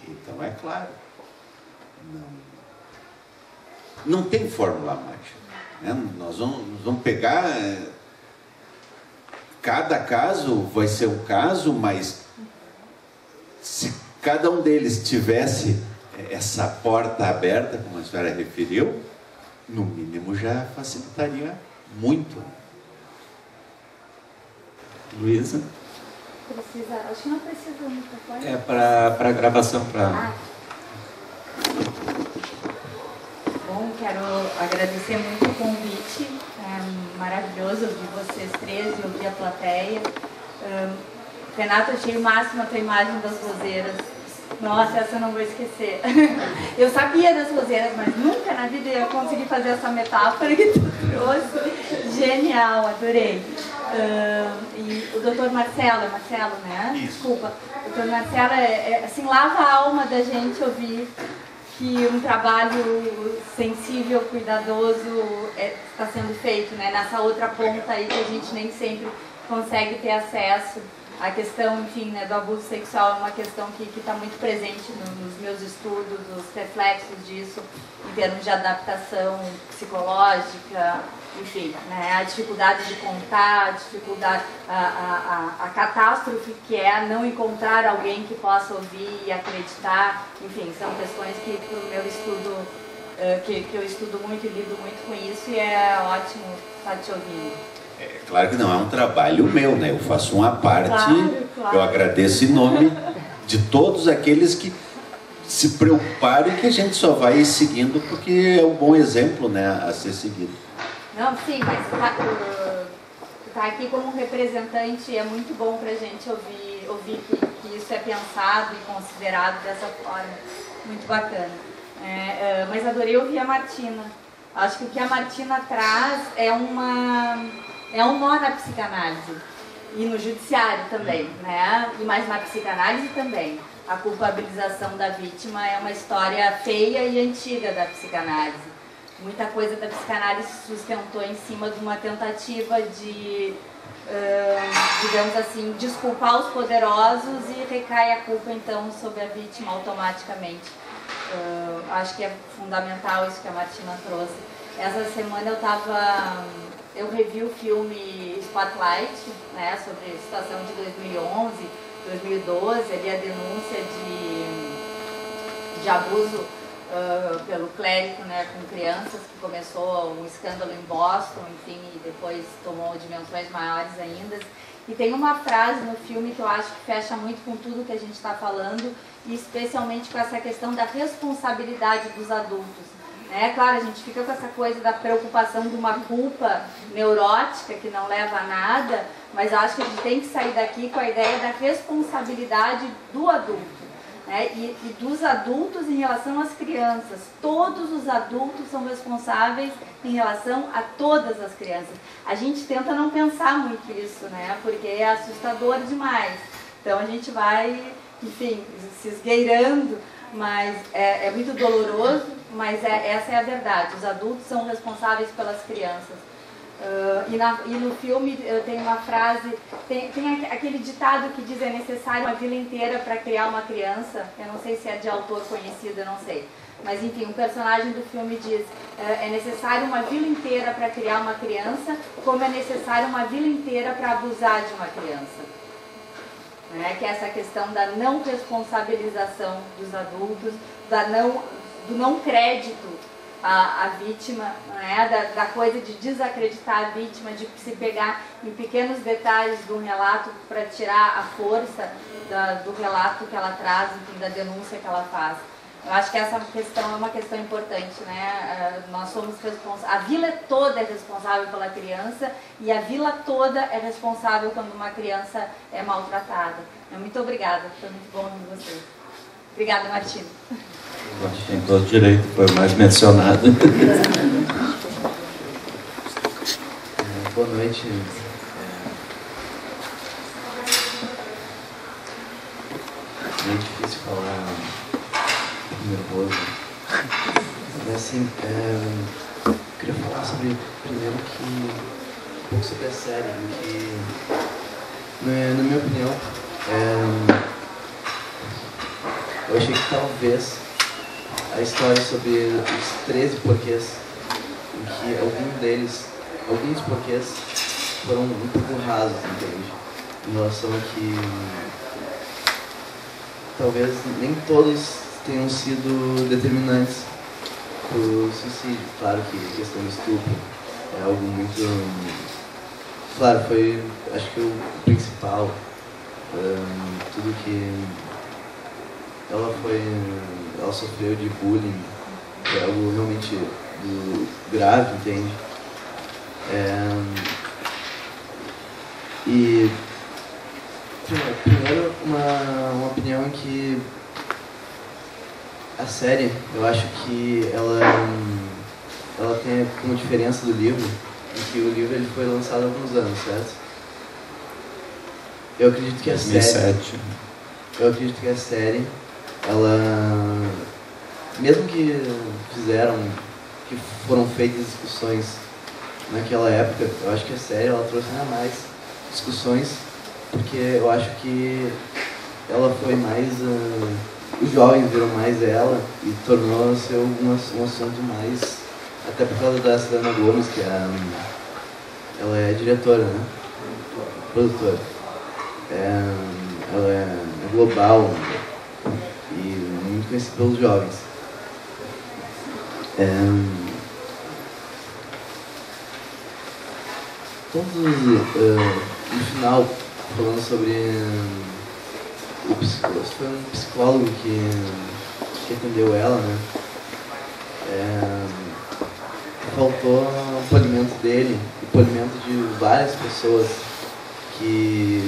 C: Então, é claro, não tem fórmula mágica. Né? Nós vamos pegar... Cada caso vai ser um caso, mas se cada um deles tivesse essa porta aberta, como a senhora referiu, no mínimo já facilitaria muito.
A: Luísa?
G: Precisa, acho que não precisa do microfone.
A: É para gravação.
G: Bom, quero agradecer muito o convite. É maravilhoso ouvir vocês três e ouvir a plateia. Renato, achei o máximo a tua imagem das roseiras. Nossa, essa eu não vou esquecer. Eu sabia das roseiras, mas nunca na vida eu consegui fazer essa metáfora que tu trouxe. Genial, adorei. E o doutor Marcelo, é Marcelo, né?
C: Isso.
G: Desculpa. O doutor Marcelo assim, lava a alma da gente ouvir que um trabalho sensível, cuidadoso está sendo feito, né? Nessa outra ponta aí que a gente nem sempre consegue ter acesso. A questão, enfim, né, do abuso sexual é uma questão que está muito presente nos meus estudos, os reflexos disso, em termos de adaptação psicológica, enfim, né, a dificuldade de contar, a dificuldade, a catástrofe que é não encontrar alguém que possa ouvir e acreditar, enfim, são questões que o meu estudo, que eu estudo muito e lido muito com isso, e é ótimo estar te ouvindo.
C: É claro que não é um trabalho meu, né? Eu faço uma parte,
G: claro.
C: Eu agradeço em nome de todos aqueles que se preocuparam e que a gente só vai seguindo porque é um bom exemplo, né, a ser seguido.
G: Não, sim, mas tá aqui como representante é muito bom para a gente ouvir que isso é pensado e considerado dessa forma. Muito bacana. Mas adorei ouvir a Martina. Acho que o que a Martina traz é um nó na psicanálise e no judiciário também, né? Mas na psicanálise também. A culpabilização da vítima é uma história feia e antiga da psicanálise. Muita coisa da psicanálise se sustentou em cima de uma tentativa de, digamos assim, desculpar os poderosos e recai a culpa então sobre a vítima automaticamente. Acho que é fundamental isso que a Martina trouxe. Essa semana eu revi o filme Spotlight, né, sobre a situação de 2011, 2012, ali a denúncia de abuso pelo clérigo, né, com crianças, que começou um escândalo em Boston, enfim, e depois tomou dimensões maiores ainda. E tem uma frase no filme que eu acho que fecha muito com tudo que a gente está falando, e especialmente com essa questão da responsabilidade dos adultos. Claro, a gente fica com essa coisa da preocupação de uma culpa neurótica que não leva a nada, mas eu acho que a gente tem que sair daqui com a ideia da responsabilidade do adulto, né? E dos adultos em relação às crianças. Todos os adultos são responsáveis em relação a todas as crianças. A gente tenta não pensar muito isso, né? Porque é assustador demais. Então a gente vai, enfim, se esgueirando, mas é muito doloroso. Mas essa é a verdade, os adultos são responsáveis pelas crianças. E no filme tem uma frase, tem aquele ditado que diz: é necessário uma vila inteira para criar uma criança. Eu não sei se é de autor conhecido, eu não sei. Mas enfim, um personagem do filme diz: é necessário uma vila inteira para criar uma criança, como é necessário uma vila inteira para abusar de uma criança. Que é essa questão da não responsabilização dos adultos, do não crédito à vítima, da coisa de desacreditar a vítima, de se pegar em pequenos detalhes do relato para tirar a força do relato que ela traz, enfim, da denúncia que ela faz. Eu acho que essa questão é uma questão importante, né? Nós somos responsáveis, a vila toda é responsável pela criança e a vila toda é responsável quando uma criança é maltratada. Muito obrigada, foi muito bom com vocês. Obrigada, Martina.
A: Tem todo direito, foi mais mencionado.
H: Boa noite. É meio difícil falar, nervoso. Mas assim, eu queria falar sobre, primeiro, um pouco sobre a série, que, na minha opinião, eu achei que talvez a história sobre os 13 porquês, em que alguns porquês foram um pouco rasos, entende? Em relação a que talvez nem todos tenham sido determinantes para o suicídio. Claro que a questão do estupro é algo muito... Claro, foi, acho que o principal. Tudo que ela sofreu de bullying, foi algo realmente grave, entende? E primeiro uma opinião em que a série, eu acho que ela tem como diferença do livro, em que o livro ele foi lançado há alguns anos, certo? Eu acredito que
A: 2007.
H: Eu acredito que a série, ela, mesmo que foram feitas discussões naquela época, eu acho que a série ela trouxe ainda mais discussões, porque eu acho que ela foi mais, os jovens viram mais ela e tornou-se um assunto mais, até por causa da Selena Gomez, que ela é diretora, né? Produtora. Ela é global e muito conhecida pelos jovens. No final, falando sobre foi um psicólogo que atendeu ela, né? Faltou o polimento dele, o polimento de várias pessoas que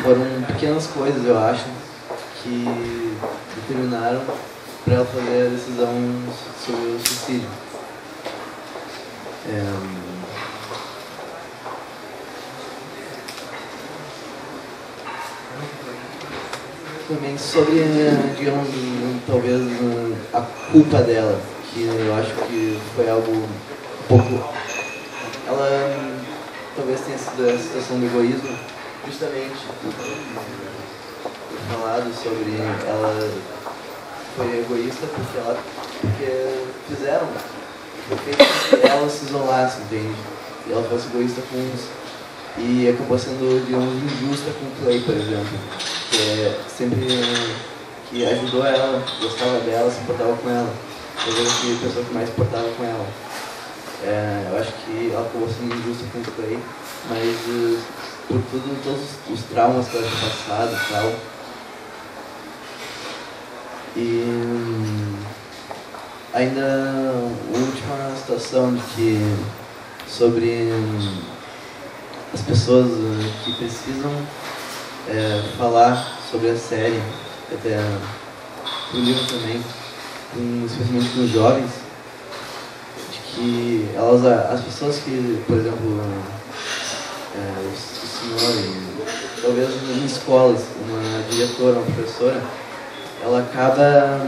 H: foram pequenas coisas, eu acho, que determinaram para ela fazer a decisão sobre o suicídio. Também sobre, digamos, talvez a culpa dela, que eu acho que foi algo um pouco... Ela talvez tenha sido a situação do egoísmo, justamente falado sobre ela foi egoísta porque fizeram, que ela se isolasse, entende? E ela fosse egoísta com uns. E acabou sendo, digamos, injusta com o Clay, por exemplo, que ajudou ela, gostava dela, se importava com ela. Eu vejo que a pessoa que mais se importava com ela. Eu acho que ela acabou sendo injusta com o Clay, mas por todos os traumas que ela tinha passado e tal. E ainda a última situação de que sobre as pessoas que precisam falar sobre a série, até o livro também, especialmente com os jovens, de que as pessoas que, por exemplo, o senhor, talvez em escolas, uma diretora, uma professora, ela acaba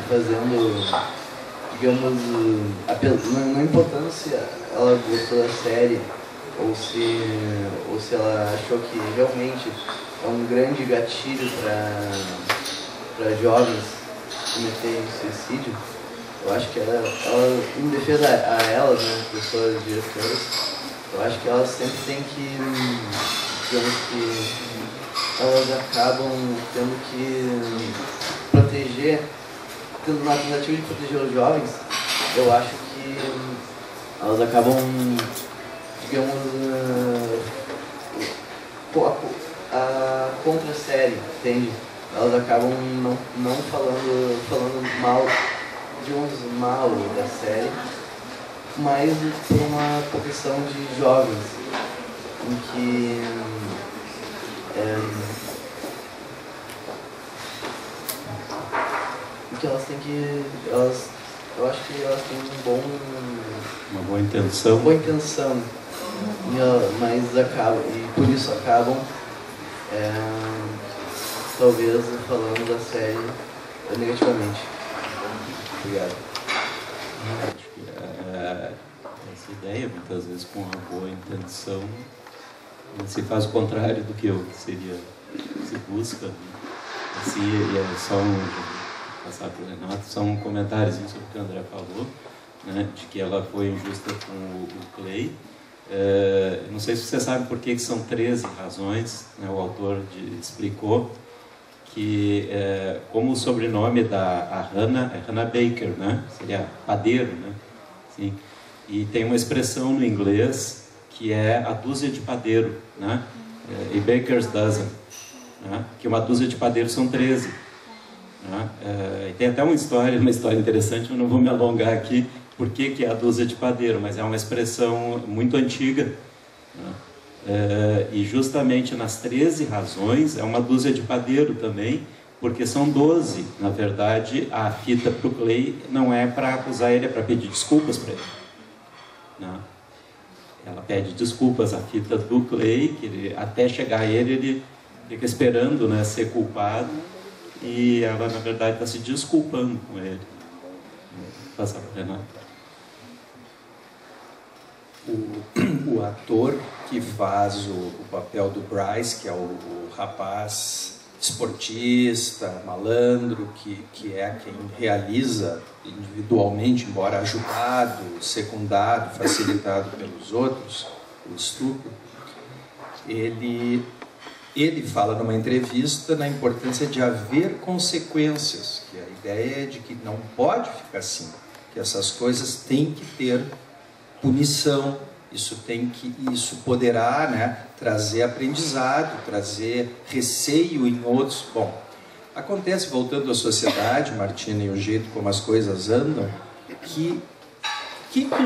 H: fazendo, digamos, não importando se ela gostou da série ou se ela achou que realmente é um grande gatilho para jovens cometerem suicídio. Eu acho que ela em defesa a elas, né, pessoas diretoras, eu acho que elas sempre têm que, digamos que, elas acabam tendo que proteger, tendo uma tentativa de proteger os jovens, eu acho que elas acabam, digamos, contra a série, entende? elas acabam não falando mal de uns mal da série, mas por uma posição de jovens, em que elas têm que... eu acho que elas têm
A: uma boa intenção.
H: Mas acabam, e por isso acabam talvez falando da série negativamente. Obrigado.
A: Acho que essa ideia, muitas vezes com uma boa intenção, se faz o contrário do que se busca. Assim, é só passar por Renato, só um comentário sobre o que o André falou, né, de que ela foi injusta com o Clay. Não sei se você sabe por que são 13 razões, né, o autor explicou que, como o sobrenome da Hannah é Hannah Baker, né, seria padeiro, né, sim, e tem uma expressão no inglês que é a dúzia de padeiro, né, e baker's dozen, né, que uma dúzia de padeiros são 13. Né, e tem até uma história interessante, eu não vou me alongar aqui, por que é a dúzia de padeiro, mas é uma expressão muito antiga, né? E justamente nas 13 razões é uma dúzia de padeiro também, porque são 12. Na verdade, a fita para o Clay não é para acusar ele, é para pedir desculpas para ele, né? Ela pede desculpas à fita do Clay, que ele, até chegar a ele fica esperando, né, ser culpado, e ela na verdade está se desculpando com ele. Vou passar para o Renato.
B: O ator que faz o papel do Bryce, que é o rapaz esportista, malandro, que é quem realiza individualmente, embora ajudado, secundado, facilitado pelos outros, o estupro, ele fala numa entrevista na importância de haver consequências, que a ideia é de que não pode ficar assim, que essas coisas têm que ter punição, isso poderá, né, trazer aprendizado, trazer receio em outros. Bom, acontece, voltando à sociedade, Martina, e o jeito como as coisas andam, que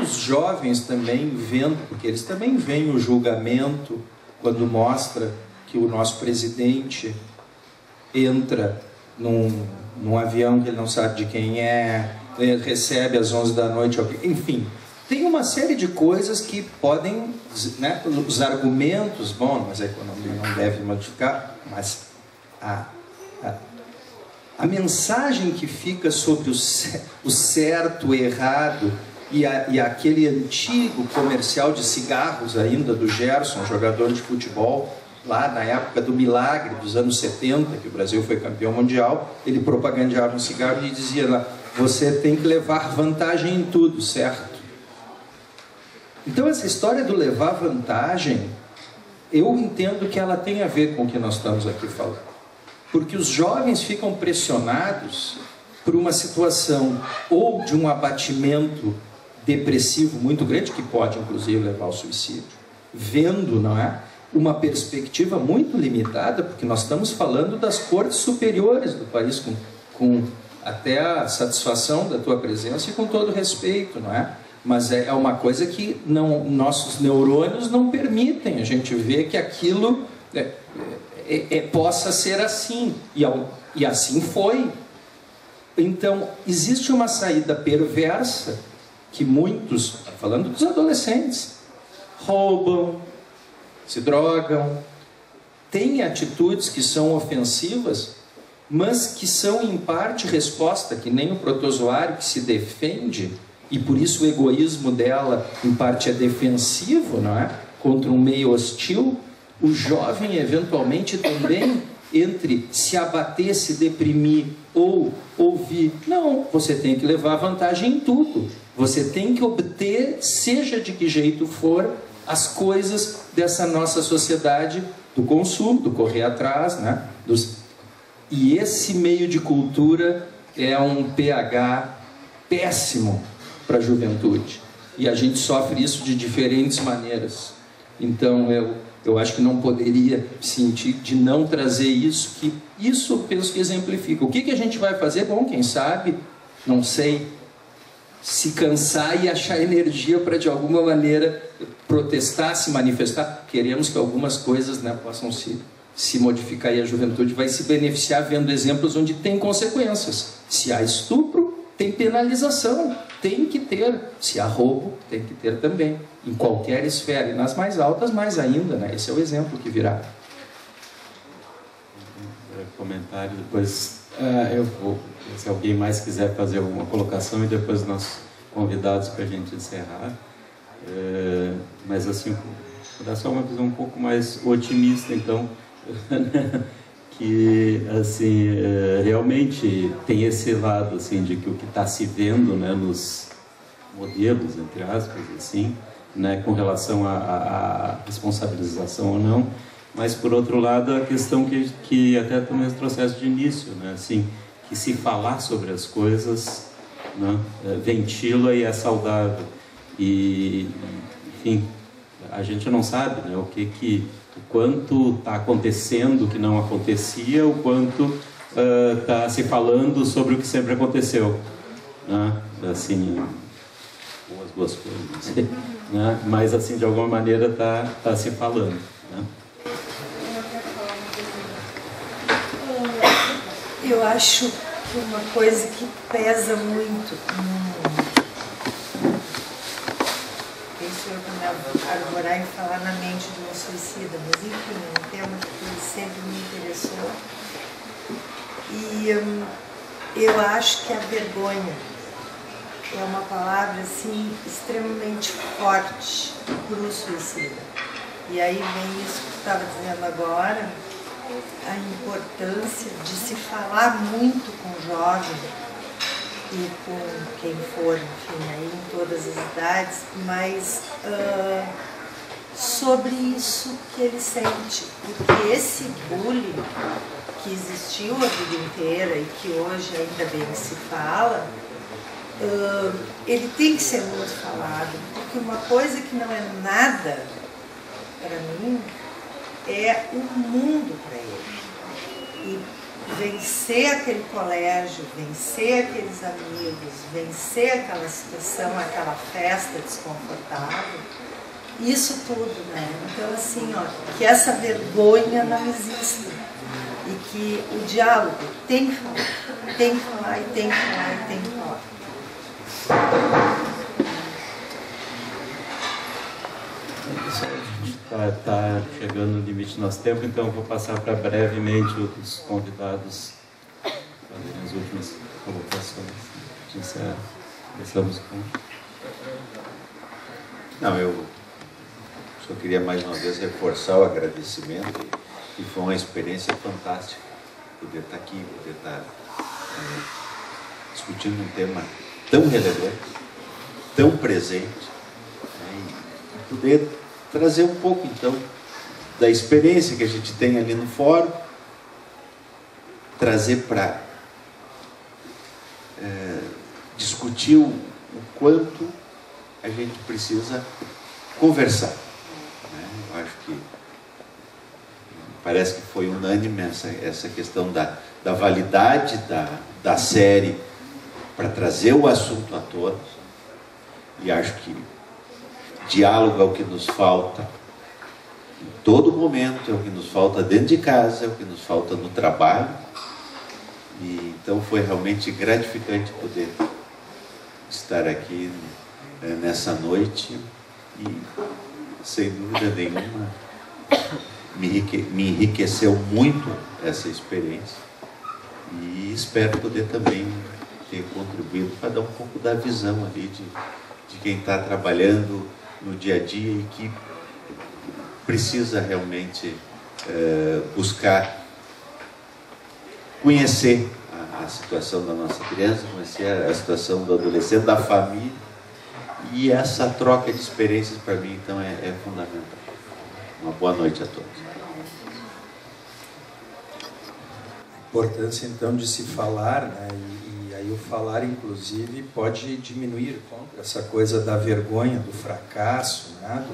B: os jovens também vendo, porque eles também veem o julgamento quando mostra que o nosso presidente entra num avião que ele não sabe de quem é, recebe às 11 da noite, enfim. Tem uma série de coisas que podem, né, os argumentos, bom, mas a economia não deve modificar, mas a mensagem que fica sobre o certo, o errado, e aquele antigo comercial de cigarros ainda do Gerson, jogador de futebol, lá na época do milagre dos anos 70, que o Brasil foi campeão mundial, ele propagandeava um cigarro e dizia lá, você tem que levar vantagem em tudo, certo? Então essa história do levar vantagem, eu entendo que ela tem a ver com o que nós estamos aqui falando. Porque os jovens ficam pressionados por uma situação ou de um abatimento depressivo muito grande, que pode inclusive levar ao suicídio, vendo, não é, uma perspectiva muito limitada, porque nós estamos falando das cortes superiores do país, com até a satisfação da tua presença e com todo respeito, não é? Mas é uma coisa que nossos neurônios não permitem a gente ver que aquilo possa ser assim. E assim foi. Então, existe uma saída perversa que muitos, falando dos adolescentes, roubam, se drogam, têm atitudes que são ofensivas, mas que são em parte resposta, que nem o protozoário que se defende, e por isso o egoísmo dela, em parte, é defensivo, não é? Contra um meio hostil. O jovem, eventualmente, também, entre se abater, se deprimir ou ouvir, não, você tem que levar vantagem em tudo. Você tem que obter, seja de que jeito for, as coisas dessa nossa sociedade do consumo, do correr atrás, né? E esse meio de cultura é um pH péssimo para a juventude, e a gente sofre isso de diferentes maneiras. Então Eu acho que não poderia sentir de não trazer isso, que isso eu penso que exemplifica. O que a gente vai fazer? Bom, quem sabe, não sei, se cansar e achar energia para de alguma maneira protestar, se manifestar. Queremos que algumas coisas, né, possam se modificar, e a juventude vai se beneficiar vendo exemplos onde tem consequências. Se há estupro, tem penalização, tem que ter. Se há roubo, tem que ter também, em qualquer esfera, e nas mais altas mais ainda, né? Esse é o exemplo que virá.
A: Comentário, depois eu vou, se alguém mais quiser fazer alguma colocação, e depois nossos convidados para a gente encerrar. Mas assim, vou dar só uma visão um pouco mais otimista, então, que assim, realmente tem esse lado assim, de que o que está se vendo, né, nos modelos, entre aspas, assim, né, com relação à responsabilização ou não, mas por outro lado a questão que até também trouxeste de início, né, assim, que se falar sobre as coisas, né, ventila e é saudável, e enfim, a gente não sabe, né, o quanto está acontecendo que não acontecia, o quanto está se falando sobre o que sempre aconteceu, né? Assim, ou as duas coisas, né? Mas assim, de alguma maneira está se falando, né?
I: Eu acho que uma coisa que pesa muito, isso eu também arborar em falar na mente de um suicida, mas enfim, é um tema que sempre me interessou. E eu acho que a vergonha é uma palavra assim extremamente forte para o suicida. E aí vem isso que tu estava dizendo agora, a importância de se falar muito com o jovem e com quem for, enfim, aí em todas as idades, mas sobre isso que ele sente. Porque esse bullying que existiu a vida inteira e que hoje ainda bem se fala, ele tem que ser muito falado, porque uma coisa que não é nada para mim é o mundo para ele. E vencer aquele colégio, vencer aqueles amigos, vencer aquela situação, aquela festa desconfortável, isso tudo, né? Então, assim, ó, que essa vergonha não exista. E que o diálogo tem que falar, tem que falar, e tem que falar, e tem que falar.
A: Está chegando no limite do nosso tempo, então eu vou passar para brevemente os convidados fazerem as últimas colocações. Começamos com...
C: Não, eu só queria mais uma vez reforçar o agradecimento, e foi uma experiência fantástica poder estar aqui, poder estar discutindo um tema tão relevante, tão presente, né, e poder trazer um pouco, então, da experiência que a gente tem ali no fórum, trazer para discutir o quanto a gente precisa conversar, né? Eu acho que parece que foi unânime essa questão da validade da série para trazer o assunto à tona, e acho que diálogo é o que nos falta em todo momento, é o que nos falta dentro de casa, é o que nos falta no trabalho. E então foi realmente gratificante poder estar aqui nessa noite, e sem dúvida nenhuma me enriqueceu muito essa experiência, e espero poder também ter contribuído para dar um pouco da visão ali de quem está trabalhando no dia a dia e que precisa realmente buscar conhecer a situação da nossa criança, conhecer a situação do adolescente, da família, e essa troca de experiências para mim então é fundamental. Uma boa noite a todos.
B: A importância então de se falar, né? E aí o falar inclusive pode diminuir essa coisa da vergonha, do fracasso, né?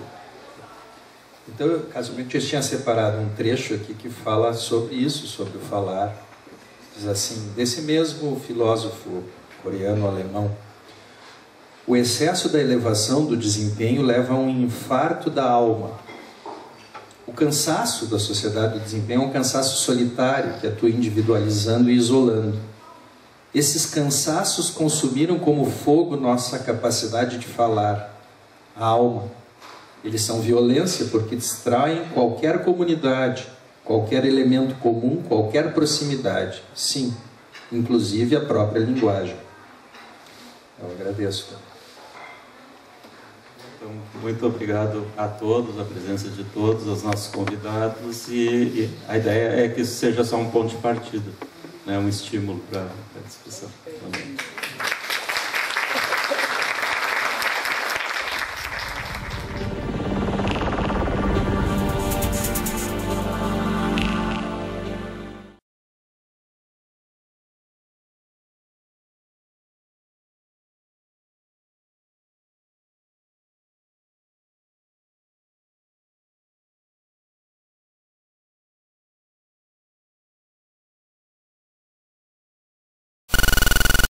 B: Então, eu, casualmente, eu tinha separado um trecho aqui que fala sobre isso, sobre o falar. Diz assim, desse mesmo filósofo coreano-alemão: o excesso da elevação do desempenho leva a um infarto da alma. O cansaço da sociedade do desempenho é um cansaço solitário que atua individualizando e isolando. Esses cansaços consumiram como fogo nossa capacidade de falar, a alma. Eles são violência porque distraem qualquer comunidade, qualquer elemento comum, qualquer proximidade. Sim, inclusive a própria linguagem. Eu agradeço.
A: Então, muito obrigado a todos, a presença de todos, aos nossos convidados, e a ideia é que isso seja só um ponto de partida, né, um estímulo para a discussão.